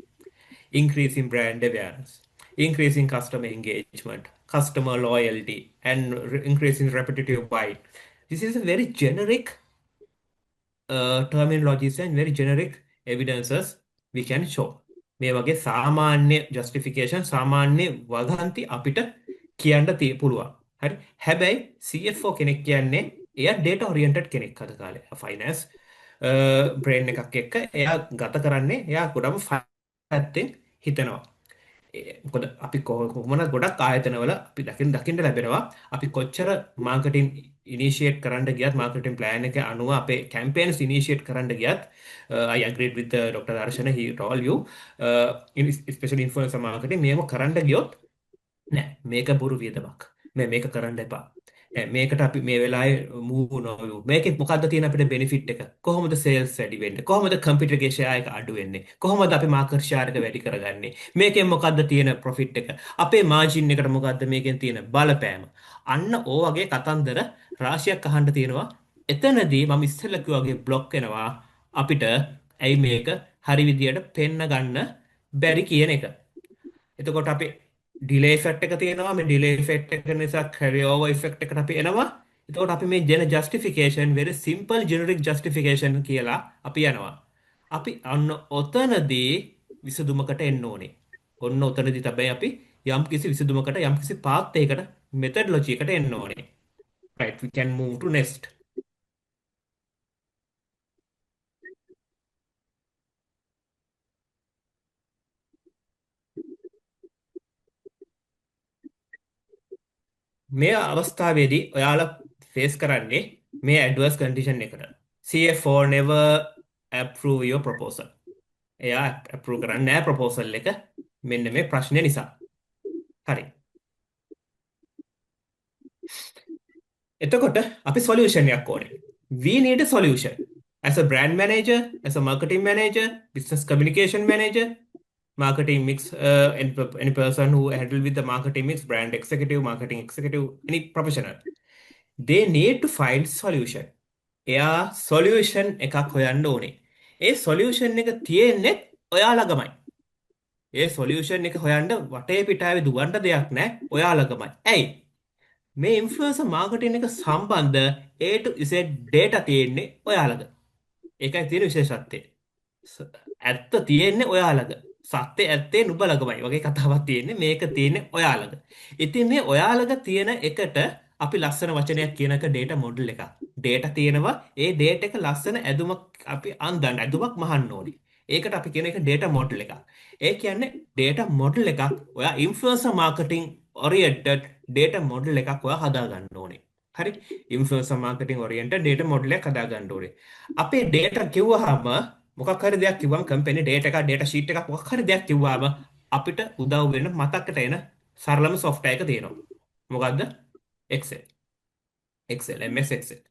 increasing brand awareness, increasing customer engagement, customer loyalty, and increasing repetitive buying. This is a very generic terminologies and very generic evidences we can show. මේ වගේ සාමාන්‍ය justification සාමාන්‍ය වගන්ති අපිට කියන්න පුළුවන්. හරි. හැබැයි CFO කෙනෙක් කියන්නේ එයා data oriented කෙනෙක් අද කාලේ. finance brain එකක් එක්ක එයා ගත කරන්නේ එයා ගොඩම පැත්තෙන් හිතනවා. මොකද අපි කොහොමද ගොඩක් ආයතනවල අපි දකින්න ලැබෙනවා අපි කොච්චර මාකටිං ඉනිෂিয়েට් කරන්න ගියත් මාකටිං ප්ලෑන් එක අනුව අපේ කැම්පේන්ස් ඉනිෂিয়েට් කරන්න ගියත් I agreed with Dr. Darshana, he told you especially influencer marketing මේව කරන්න ගියොත් නෑ මේක බොරු වියදමක් මේක කරන්න එපා මේකට අපි මේ වෙලාවේ මූව් නොවු මේකෙත් මොකද්ද තියෙන අපිට බෙනිෆිට් එක කොහොමද සේල්ස් වැඩි වෙන්නේ කොහොමද කම්පියුටර් ගේ ෂෙයා එක අඩු වෙන්නේ කොහොමද අපි මාකට් ෂෙයා එක වැඩි කරගන්නේ මේකෙන් මොකද්ද තියෙන ප්‍රොෆිට් එක අපේ මාජින් එකට මොකද්ද මේකෙන් තියෙන බලපෑම අන්න ඕ වගේ කතන්දර රාශියක් අහන්න තියෙනවා එතනදී මම ඉස්සෙල්ලා කිව්වා වගේ બ્લોක් වෙනවා අපිට ඇයි මේක හරි විදියට පෙන්න ගන්න බැරි කියන එක එතකොට අපි ඩිලේ ඉෆෙක්ට් එක තියෙනවා මේ ඩිලේ ඉෆෙක්ට් එක නිසා carry over ඉෆෙක්ට් එකට අපි එනවා එතකොට අපි මේ දෙන justification very simple generic justification කියලා අපි යනවා අපි අන්න ඔතනදී විසඳුමකට එන්න ඕනේ ඔන්න ඔතනදී තමයි අපි යම් කිසි විසඳුමකට යම් කිසි path එකකට methodology එකට එන්න ඕනේ right we can move to next මේ අවස්ථාවේදී ඔයාලා ෆේස් කරන්නේ මේ ඇඩ්වර්ස් කන්ඩිෂන් එකට. CFO never approve your proposal. එයා approve කරන්නේ නැහැ proposal එක මෙන්න මේ ප්‍රශ්නේ නිසා. හරි. එතකොට අපි solution එකක් ඕනේ. We need a solution. As a brand manager, as a marketing manager, business communication manager, marketing mix, any person who handle with the marketing mix, brand executive, marketing executive, any professional, they need to find solution. එයා solution එකක් හොයන්න ඕනේ. ඒ solution එක තියෙන්නේ ඔයා ළඟමයි. ඒ solution එක හොයන්න වටේ පිටාවේ දුවන්න දෙයක් නැහැ. ඔයා ළඟමයි. ඇයි? මේ influencer marketing එක සම්බන්ධ A to Z data තියෙන්නේ ඔයා ළඟ. ඒකයි තියෙන විශේෂත්වය. ඇත්ත තියෙන්නේ ඔයා ළඟ. සත්‍ය ඇත්තේ නුඹ ළඟමයි වගේ කතාවක් තියෙන්නේ මේක තියෙන්නේ ඔයා ළඟ. ඉතින් මේ ඔයා ළඟ තියෙන එකට අපි ලස්සන වචනයක් කියනක data model එකක්. data තියෙනවා ඒ data එක ලස්සන ඇදුමක් අපි අන්දන්න ඇදුමක් මහන්න ඕනේ. ඒකට අපි කියන එක data model එකක්. ඒ කියන්නේ data model එකක් ඔයා influencer marketing oriented data model එකක් ඔයා හදා ගන්න ඕනේ. හරි influencer marketing oriented data model එකක් හදා ගන්න ඕනේ. අපේ data කිව්වහම මොකක් හරි දෙයක් කිව්වම කම්පැනි data එකක් data sheet එකක් මොකක් හරි දෙයක් කිව්වහම අපිට උදව් වෙන මතකට එන සරලම software එක තියෙනවා. මොකද්ද? Excel. Excel MS Excel.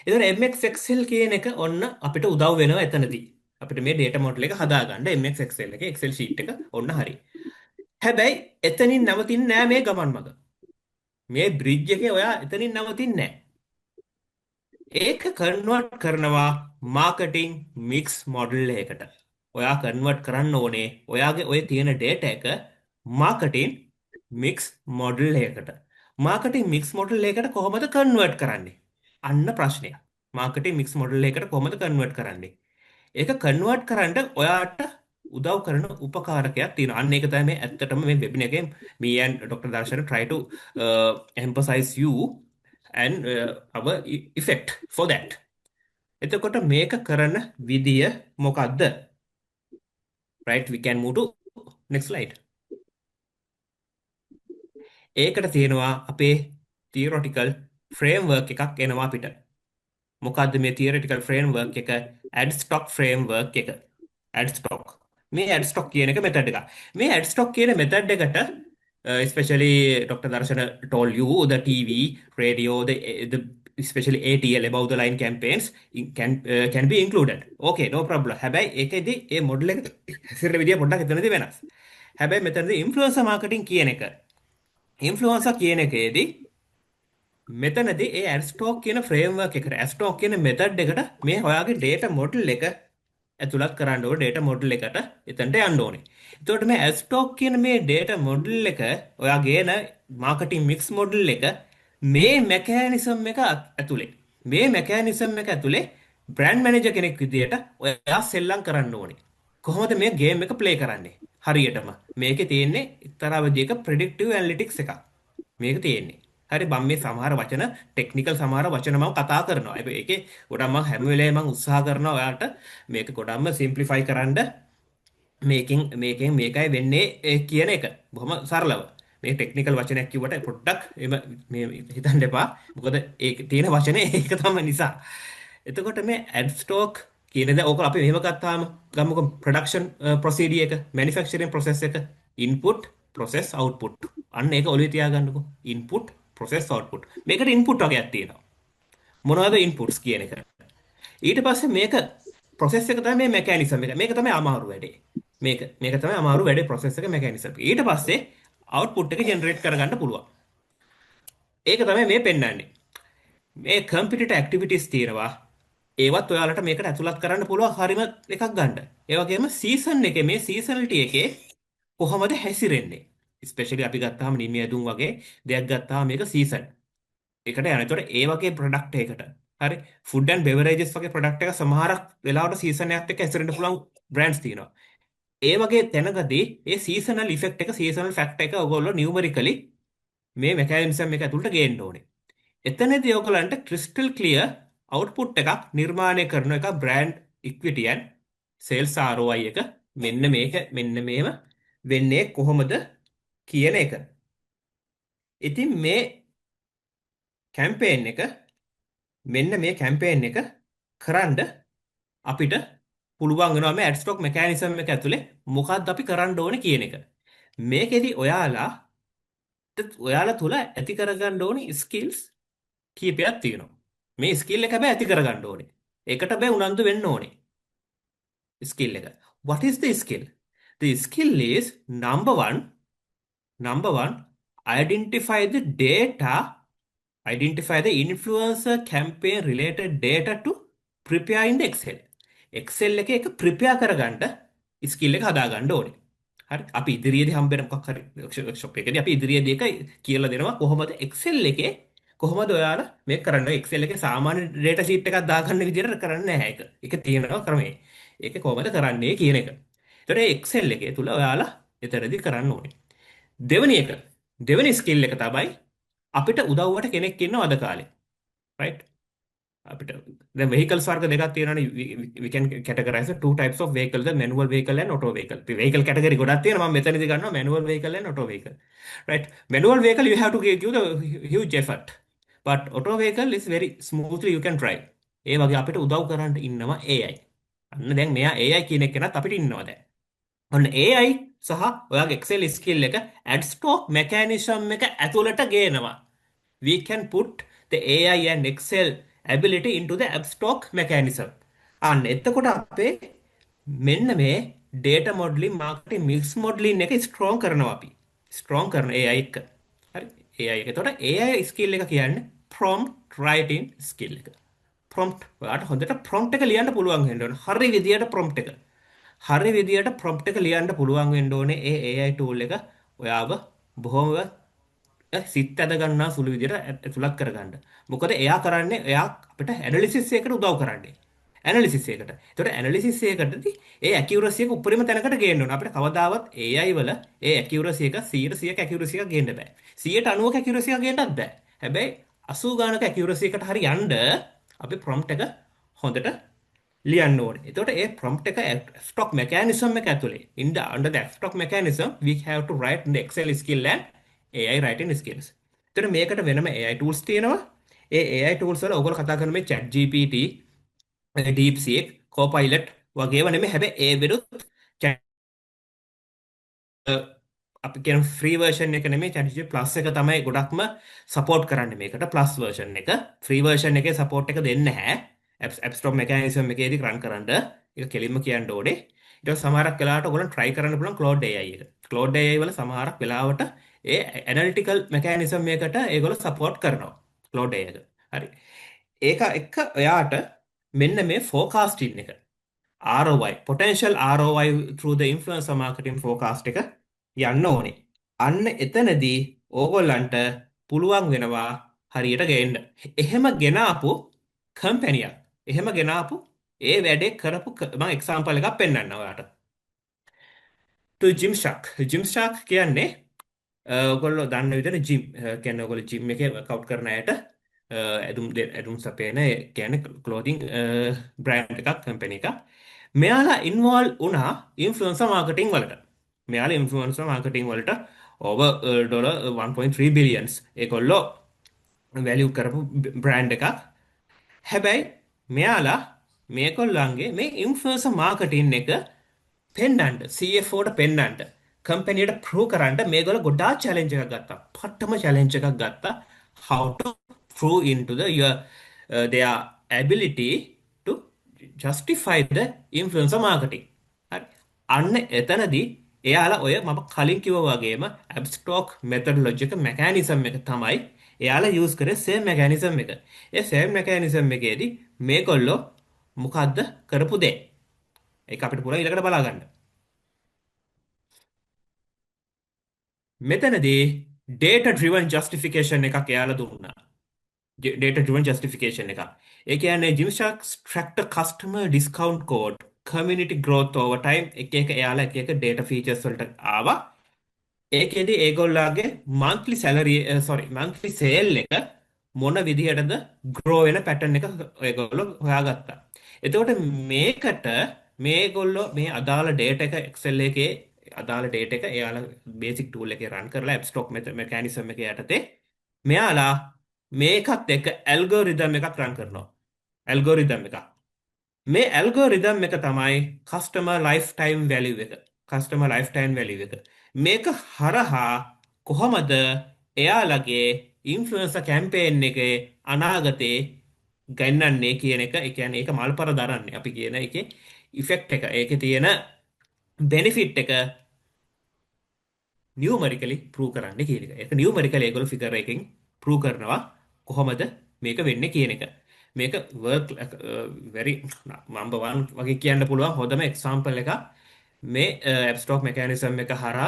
එතන MS Excel කියන එක ඔන්න අපිට උදව් වෙනවා එතනදී. අපිට මේ data model එක හදාගන්න MS Excel එකේ Excel sheet එක ඔන්න හරි. හැබැයි එතනින් නවතින්නේ නෑ මේ ගමන් මඟ. මේ බ්‍රිජ් එකේ ඔයා එතනින් නවතින්නේ නෑ. ඒක කන්වර්ට් කරනවා මාකටිං මික්ස් මොඩල් එකකට. ඔයා කන්වර්ට් කරන්න ඕනේ ඔයාගේ ඔය තියෙන data එක මාකටිං මික්ස් මොඩල් එකකට. මාකටිං මික්ස් මොඩල් එකකට කොහොමද කන්වර්ට් කරන්නේ? අන්න ප්‍රශ්නය. මාකටිං මික්ස් මොඩල් එකකට කොහොමද කන්වර්ට් කරන්නේ? ඒක කන්වර්ට් කරන්න ඔයාට උදව් කරන උපකාරකයක් තියෙනවා. අන්න ඒක තමයි මේ ඇත්තටම මේ වෙබින එකේ me and Dr. Darshan try to emphasize you and our effect for that. එතකොට මේක කරන විදිය මොකක්ද? Right, we can move to next slide. ඒකට තියෙනවා අපේ theoretical framework එකක් එනවා අපිට. මොකද්ද මේ theoretical framework එක? Adstock framework එක. Adstock. මේ Adstock කියන එක method එකක්. මේ Adstock කියන method එකට especially Dr. Darshana told you the TV, radio, the especially ATL above the line campaigns can be included. Okay, no problem. හැබැයි ඒකෙදි ඒ මොඩල් එක හැසිරෙන විදිය පොඩ්ඩක් එතනදී වෙනස්. හැබැයි මෙතනදී influencer marketing කියන එක. influencer කියන එකේදී මෙතනදී ඒ ඇඩ්ස්ටොක් කියන ෆ්‍රේම්වර්ක් එකට ඇඩ්ස්ටොක් කියන මෙතඩ් එකට මේ ඔයාගේ data model එක ඇතුළත් කරන්න ඕනේ data model එකට එතනට යන්න ඕනේ. එතකොට මේ ඇඩ්ස්ටොක් කියන මේ data model එක ඔයා ගේන marketing mix model එක මේ mechanism එක ඇතුලේ brand manager කෙනෙක් විදියට ඔයා සෙල්ලම් කරන්න ඕනේ. කොහොමද මේ game එක play කරන්නේ? හරියටම මේකේ තියෙන්නේ එක්තරා විදියක predictive analytics එකක්. මේක තියෙන්නේ. හරි මම මේ සමහර වචන ටෙක්නිකල් සමහර වචන මම කතා කරනවා. ඒකේ ගොඩක් මම හැම වෙලේම මම උත්සාහ කරනවා ඔයාලට මේක ගොඩක්ම සිම්ප්ලිෆයි කරන්න මේකෙන් මේකයි වෙන්නේ කියන එක. බොහොම සරලව. මේ ටෙක්නිකල් වචනයක් කිව්වට පොඩ්ඩක් මේ හිතන්න එපා. මොකද ඒක තියෙන වචනේ ඒක තමයි නිසා. එතකොට මේ ඇඩ්ස්ටොක් කියන දේ ඕක අපි මෙහෙම ගත්තාම ගමුකෝ ප්‍රොඩක්ෂන් ප්‍රොසීඩියර් එක මැනුෆැක්චරින් ප්‍රොසෙස් එක ඉන්පුට් ප්‍රොසෙස් අවුට්පුට් අන්න ඒක ඔළුවේ තියාගන්නකෝ ඉන්පුට් ප්‍රොසෙස් අවුට්පුට් මේකට ඉන්පුට් වගේක් තියෙනවා මොනවද ඉන්පුට්ස් කියන එක ඊට පස්සේ මේක ප්‍රොසෙස් එක තමයි මේ මෙකැනිසම් එක මේක තමයි අමාරු වැඩේ මේක තමයි අමාරු වැඩේ ප්‍රොසෙස් එක මෙකැනිසම් ඊට පස්සේ අවුට්පුට් එක ජෙනරේට් කරගන්න පුළුවන් ඒක තමයි මේ පෙන්නන්නේ මේ කම්පියුටර් ඇක්ටිවිටීස් තියෙනවා ඒවත් ඔයාලට මේකට ඇතුළත් කරන්න පුළුවන් හරිම එකක් ගන්න. ඒ වගේම සීසන් එකේ මේ සීසනලිටි එකේ කොහොමද හැසිරෙන්නේ? ස්පෙෂලි අපි ගත්තාම නිමි ඇදුම් වගේ දෙයක් ගත්තාම මේක සීසන් එකට යනවා. ඒතකොට ඒ වගේ ප්‍රොඩක්ට් එකකට හරි ෆුඩ් ඇන්ඩ් බෙවරේජස් වගේ ප්‍රොඩක්ට් එක සමහරක් වෙලාවට සීසන් එකත් එක්ක හැසිරෙන්න පුළුවන් බ්‍රෑන්ඩ්ස් තියෙනවා. ඒ වගේ තැනකදී ඒ සීසනල් ඉෆෙක්ට් එක සීසනල් ෆැක්ටර් එක ඔයගොල්ලෝ නියුමරිකලි මේ මෙකැනිසම් එක ඇතුළට ගේන්න ඕනේ. එතනදී ඔයගොල්ලන්ට ක්‍රිස්ටල් ක්ලියර් අවුට්පුට් එකක් නිර්මාණය කරන එක බ්‍රෑන්ඩ් ඉක්විටි and සේල්ස් ROI එක මෙන්න මේම වෙන්නේ කොහොමද කියන එක. ඉතින් මේ කැම්පේන් එක කරන්න අපිට පුළුවන් වෙනවා මේ ඇඩ්ස්ටොක් මෙකැනිසම් එක ඇතුලේ මොකක්ද අපි කරන්න ඕනේ කියන එක. මේකෙදි ඔයාලා තුල ඇති කරගන්න ඕනේ ස්කිල්ස් කීපයක් තියෙනවා. මේ ස්කිල් එක හැබැයි ඇති කරගන්න ඕනේ. ඒකට හැබැයි උනන්දු වෙන්න ඕනේ. ස්කිල් එක. What is the skill? The skill is number one, identify the influencer campaign related data to prepare in the Excel. Excel එකේ ඒක prepare කරගන්න ස්කිල් එක හදාගන්න ඕනේ. හරි අපි ඉදිරියේදී හම්බෙන මොකක් හරි workshop එකේදී අපි ඉදිරියේදී එක කියලා දෙනවා කොහොමද Excel එකේ කොහොමද ඔයාලා මේක කරන්නේ Excel එකේ සාමාන්‍ය data sheet එකක් දාගන්න විදිහට කරන්නේ නැහැ ඒක. ඒක තියෙනවා ක්‍රමේ. ඒක කොහොමද කරන්නේ කියන එක. ඒතකොට Excel එකේ තුල ඔයාලා එතරම්දි කරන්න ඕනේ. දෙවෙනි ස්කිල් එක තමයි අපිට උදව්වට කෙනෙක් ඉන්නව අද කාලේ. right? අපිට දැන් vehicles වර්ග දෙකක් තියෙනවානේ we can categorize two types of vehicles the manual vehicle and auto vehicle. vehicle category ගොඩක් තියෙනවා මම මෙතනදී ගන්නවා manual vehicle and auto vehicle. right? manual vehicle you have to give the huge effort. but auto vehicle is very smoothly you can drive. ඒ වගේ අපිට උදව් කරන්න ඉන්නවා AI. අන්න දැන් මෙයා AI කියන එක කෙනත් අපිට ඉන්නවා දැන්. ඔන්න AI සහ ඔයාගේ Excel skill එක add stock mechanism එක ඇතුළට ගේනවා. We can put the AI and Excel ability into the abstract mechanism. අන්න එතකොට අපේ මෙන්න මේ data modeling marketing mix modeling එක strong කරනවා අපි. strong කරන AI එක. හරි. AI එක. එතකොට AI skill එක කියන්නේ prompt writing skill එක. prompt ඔයාට හොඳට prompt එක ලියන්න පුළුවන් වෙන්න ඕන. හරි විදියට prompt එක. හරි විදියට prompt එක ලියන්න පුළුවන් වෙන්න ඕනේ ඒ AI tool එක ඔයාව බොහොම සිත් ඇද ගන්නා සුළු විදියට ඇතුළත් කරගන්න. මොකද එයා කරන්නේ එයා අපිට ඇනලිසිස් එකකට උදව් කරන්නේ. ඇනලිසිස් එකට. ඒතකොට ඇනලිසිස් එකකටදී ඒ ඇකියුරසි එක උඩරිම තැනකට ගේන්න ඕන. අපිට කවදාවත් AI වල ඒ ඇකියුරසි එක 100%ක ඇකියුරසි එකක් ගේන්න බෑ. 90%ක ඇකියුරසි එකක් ගේන්නත් බෑ. හැබැයි 80 ගානක ඇකියුරසි එකට හරි යන්න අපි prompt එක හොඳට ලියන්න ඕනේ. එතකොට ඒ prompt එක stock mechanism එක ඇතුලේ under the stock mechanism we have to write the Excel skill and AI writing skills. එතකොට මේකට වෙනම AI tools තියෙනවා. ඒ AI tools වල ඔයගොල්ලෝ කතා කරන මේ ChatGPT, DeepSeek, Copilot වගේව නෙමෙයි. හැබැයි ඒ විරුත් අපි කියන ෆ්‍රී වර්ෂන් එක නෙමෙයි ChatGPT Plus එක තමයි ගොඩක්ම සපෝට් කරන්නේ මේකට Plus version එක. ෆ්‍රී වර්ෂන් එකේ සපෝට් එක දෙන්නේ නැහැ. App Store mechanism එකේදී run කරන්න. ඒක කෙලින්ම කියන්න ඕනේ. ඊට පස්සේ සමහරක් වෙලාවට ඔයගොල්ලන් try කරන්න පුළුවන් Claude AI එක. Claude AI වල සමහරක් වෙලාවට ඒ analytical mechanism එකකට ඒගොල්ලෝ support කරනවා. Claude AI එක. හරි. ඒක එක්ක ඔයාට මෙන්න මේ forecasting එක ROI potential ROI through the influencer marketing forecast එක යන්න ඕනේ. අන්න එතනදී ඕගොල්ලන්ට පුළුවන් වෙනවා හරියට ගේන්න. එහෙම ගෙනාපු කම්පැනියක්. එහෙම ගෙනාපු ඒ වැඩේ කරපු මම එක්සැම්පල් එකක් පෙන්නන්නම් ඔයාලට. to Gymshark. Gymshark කියන්නේ ඔයගොල්ලෝ දන්න විදිහට ජිම් කියන්නේ ඔයගොල්ලෝ ජිම් එකේ වර්ක්අවුට් කරන අයට ඇඩුම් සපයන කියන්නේ ක්ලෝතින් බ්‍රෑන්ඩ් එකක් කම්පැනි එකක්. මෙයාලා ඉන්වෝල්ව් වුණා ඉන්ෆ්ලුවෙන්සර් මාකටිං වලට. මෙයාලා ඉන්ෆ්ලුවෙන්සර් මාකටිං වලට over $1.3 billions ඒගොල්ලෝ වැලියු කරපු බ්‍රෑන්ඩ් එකක්. හැබැයි මෙයාලා මේගොල්ලන්ගේ මේ ඉන්ෆ්ලුවෙන්සර් මාකටිං එක පෙන්නන්න CFOට පෙන්නන්න කම්පැනියට ප්‍රූව් කරන්න මේගොල්ලෝ ගොඩාක් චැලෙන්ජ් එකක් ගත්තා. පට්ටම චැලෙන්ජ් එකක් ගත්තා. how to prove into their ability to justify the influencer marketing. හරි. අන්න එතනදී එයාලා ඔය මම කලින් කිව්වා වගේම abstract methodology එක mechanism එක තමයි එයාලා use කරේ same mechanism එක. ඒ same mechanism එකේදී මේගොල්ලෝ මොකද්ද කරපු දේ? ඒක අපිට පුළුවන් ඊළඟට බලා ගන්න. මෙතනදී data driven justification එකක් එයාලා දුන්නා. data driven justification එකක්. ඒ කියන්නේ Gymshark track the customer discount code community growth over time එක එයාලා එක data features වලට ආවා. ඒකෙදි ඒගොල්ලන්ගේ monthly sale එක මොන විදිහටද grow වෙන pattern එක ඒගොල්ලෝ හොයාගත්තා. එතකොට මේකට මේගොල්ලෝ මේ අදාළ data එක Excel එකේ අදාළ data එක එයාලා basic tool එකේ run කරලා abstract mechanism එක යටතේ මෙයාලා මේකත් එක්ක ඇල්ගොරිදම් එකක් රන් කරනවා. ඇල්ගොරිදම් එකක්. මේ ඇල්ගොරිදම් එක තමයි customer lifetime value එක. customer lifetime value එක. මේක හරහා කොහොමද එයාලගේ influencer campaign එකේ අනාගතේ ගන්නන්නේ කියන එක. ඒ කියන්නේ ඒක මල්පර දරන්නේ. අපි කියන එකේ effect එක. ඒකේ තියෙන benefit එක numerically prove කරන්න කියන එක. ඒක numerically ඒගොල්ලෝ figure එකකින් prove කරනවා. කොහොමද මේක වෙන්නේ කියන එක. මේක work very number one වගේ කියන්න පුළුවන් හොඳම example එකක්. මේ abstract mechanism එක හරහා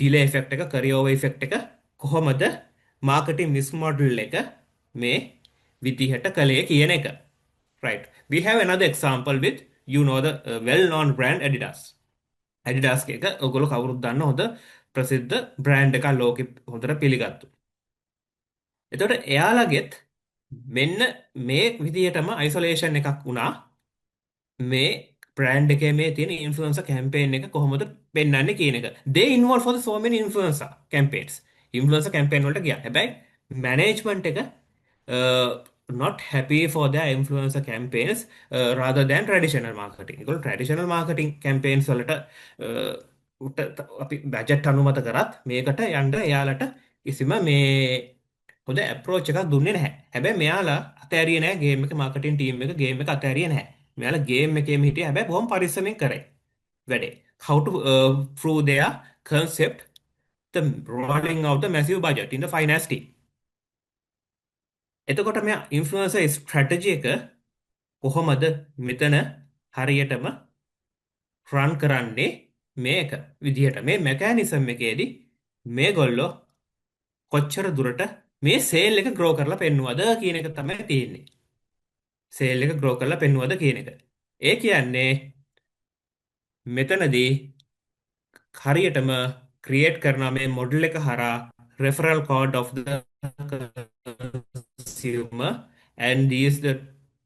delay effect එක, carryover effect එක කොහොමද marketing mix model එක මේ විදිහට කළේ කියන එක. Right. We have another example with the well-known brand Adidas. Adidas එක ඔයගොල්ලෝ කවුරුත් දන්න හොඳ ප්‍රසිද්ධ brand එකක් ලෝකෙ හොඳට පිළිගත්තු. එතකොට එයාලගෙත් මෙන්න මේ විදිහටම isolation එකක් වුණා. මේ brand එකේ මේ තියෙන influencer campaign එක කොහොමද පෙන්වන්නේ කියන එක. They involved for the so many influencer campaigns. Influencer campaign වලට ගියා. හැබැයි management එක not happy for their influencer campaigns rather than traditional marketing. ඒගොල්ලෝ traditional marketing campaigns වලට අපි බජට් අනුමත කරත් මේකට යන්න එයාලට කිසිම මේ හොඳ approach එකක් දුන්නේ නැහැ. හැබැයි මෙයාලා අතෑරියේ නැහැ ගේම් එක මාකටිං ටීම් එක ගේම් එක අතෑරියේ නැහැ. මෙයාලා ගේම් එකේම හිටියේ හැබැයි බොහොම පරිස්සමෙන් කරේ වැඩේ. How to prove their concept the rolling out the massive budget in the finance team. එතකොට මෙයා ඉන්ෆ්ලුවෙන්සර් ස්ට්‍රැටජි එක කොහොමද මෙතන හරියටම රන් කරන්නේ මේක විදිහට මේ මෙකැනිසම් එකේදී මේගොල්ලෝ කොච්චර දුරට මේ සේල් එක ග්‍රෝ කරලා පෙන්නුවද කියන එක තමයි තියෙන්නේ. සේල් එක ග්‍රෝ කරලා පෙන්නුවද කියන එක. ඒ කියන්නේ මෙතනදී හරියටම ක්‍රියේට් කරන මේ මොඩල් එක හරහා referral code of the consumer and these the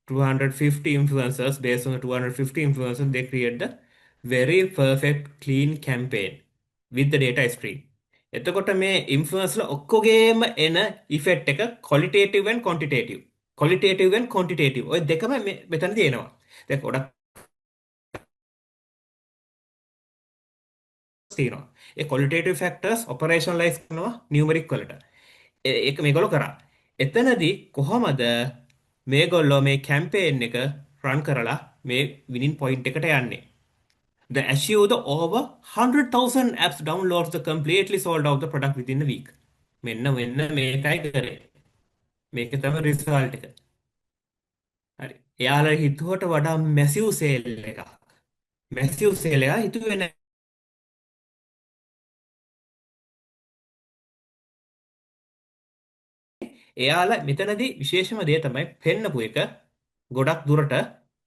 250 influencers based on the 250 influencers they create the very perfect clean campaign with the data stream. එතකොට මේ ඉන්ෆ්ලුවෙන්සර්ලා ඔක්කොගේම එන ඉෆෙක්ට් එක qualitative and quantitative. qualitative and quantitative ඔය දෙකම මෙතනදී එනවා. දැන් ගොඩක් තියෙනවා. ඒ qualitative factors operationalize කරනවා numeric වලට. ඒක මේගොල්ලෝ කරා. එතනදී කොහොමද මේගොල්ලෝ මේ campaign එක run කරලා මේ winning point එකට යන්නේ? They achieve the over 100,000 apps downloads the completely sold out the product within a week. මෙන්න මේකයි කරේ. මේක තමයි result එක. හරි. එයාලා හිතුවට වඩා massive sale එකක්. massive sale එක හිතුවේ නැහැ. එයාලා මෙතනදී විශේෂම දේ තමයි පෙන්නපු එක ගොඩක් දුරට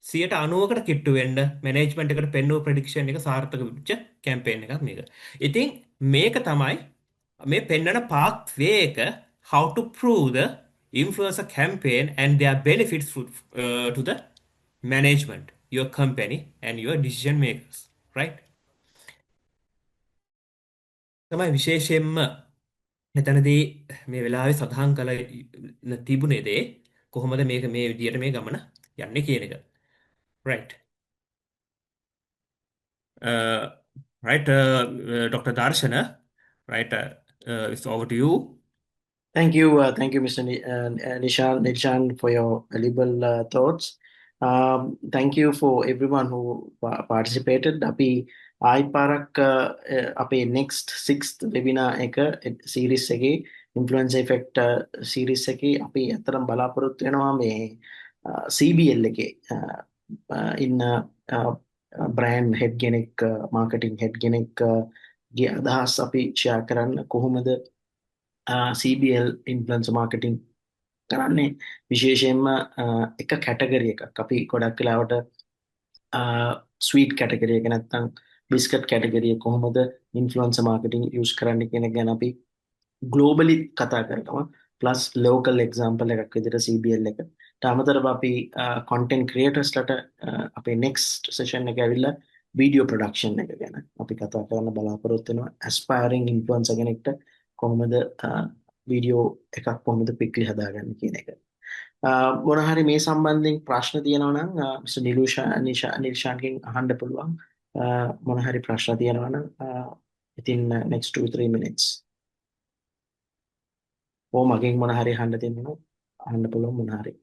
90%කට කිට්ටු වෙන්න මැනේජ්මන්ට් එකට පෙන්නුව ප්‍රෙඩික්ෂන් එක සාර්ථක වෙච්ච කැම්පේන් එකක් මේක. ඉතින් මේක තමයි මේ පෙන්නන pathway එක how to prove the influencer campaign and their benefits to the management, your company and your decision makers, right? තමයි විශේෂයෙන්ම මෙතනදී මේ වෙලාවේ සඳහන් කළ තිබුණේ දේ කොහොමද මේක මේ විදියට මේ ගමන යන්නේ කියන එක. Right. Right, Dr. Darshana, right, it's over to you. Thank you, Mr. Nishan, for your valuable thoughts. Thank you for everyone who participated. අපි ආයි පාරක් අපේ next 6th webinar එක series එකේ influencer effect series එකේ අපි අතරම බලාපොරොත්තු වෙනවා මේ CBL එකේ ඉන්න brand head කෙනෙක් marketing head කෙනෙක් ගේ අදහස් අපි share කරන්න කොහොමද CBL influencer marketing කරන්නේ විශේෂයෙන්ම එක කැටගරි එකක් අපි ගොඩක් වෙලාවට ස්වීට් කැටගරි එක නැත්නම් බිස්කට් කැටගරි එක කොහොමද ඉන්ෆ්ලුවෙන්සර් මාකටිං යූස් කරන්න කියන එක ගැන අපි ග්ලෝබලි කතා කරනවා ප්ලස් ලෝකල් එක්සැම්පල් එකක් විදිහට CBL එක. ඊට අපි content creatorsලට අපේ next session එක ඇවිල්ලා video production එක ගැන අපි කතා කරන්න බලාපොරොත්තු වෙනවා. aspiring influencer කෙනෙක්ට කොහොමද වීඩියෝ එකක් කොහොමද quickly හදාගන්න කියන එක. මොන හරි මේ සම්බන්ධයෙන් ප්‍රශ්න තියෙනවා නම් මිස්ටර් නිල්ෂාන්ගෙන් අහන්න පුළුවන්. මොන හරි ප්‍රශ්න තියෙනවා නම් within next 2-3 minutes. මගෙන් මොන හරි අහන්න තියෙනවා අහන්න පුළුවන් මොන හරි.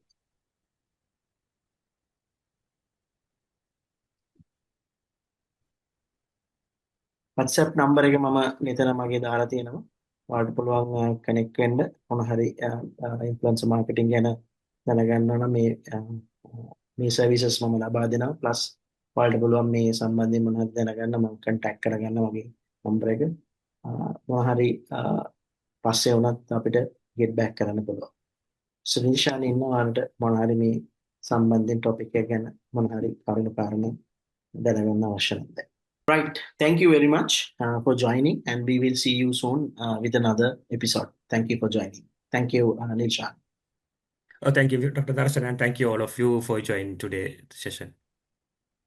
WhatsApp number එක මම මෙතන මගේ දාලා තියෙනවා. ඔයාලට පුළුවන් කනෙක්ට් වෙන්න මොන හරි ඉන්ෆ්ලුවෙන්සර් මාකටිං ගැන දැනගන්න නම් මේ සර්විසස් මම ලබා දෙනවා. ප්ලස් ඔයාලට පුළුවන් මේ සම්බන්ධයෙන් මොන හරි දැනගන්න මම කන්ටැක්ට් කරගන්න මගේ නම්බර එක. මොන හරි පස්සේ වුණත් අපිට get back කරන්න පුළුවන්. සුනිෂාන් ඉන්න ඔයාලට මොන හරි මේ සම්බන්ධයෙන් topic එක ගැන මොන හරි කරුණු කාරණා දැනගන්න අවශ්‍ය නැද්ද? Right. Thank you very much for joining, and we will see you soon with another episode. Thank you for joining. Thank you, Nilshan. Thank you, Dr. Darshan, and thank you all of you for joining today's session.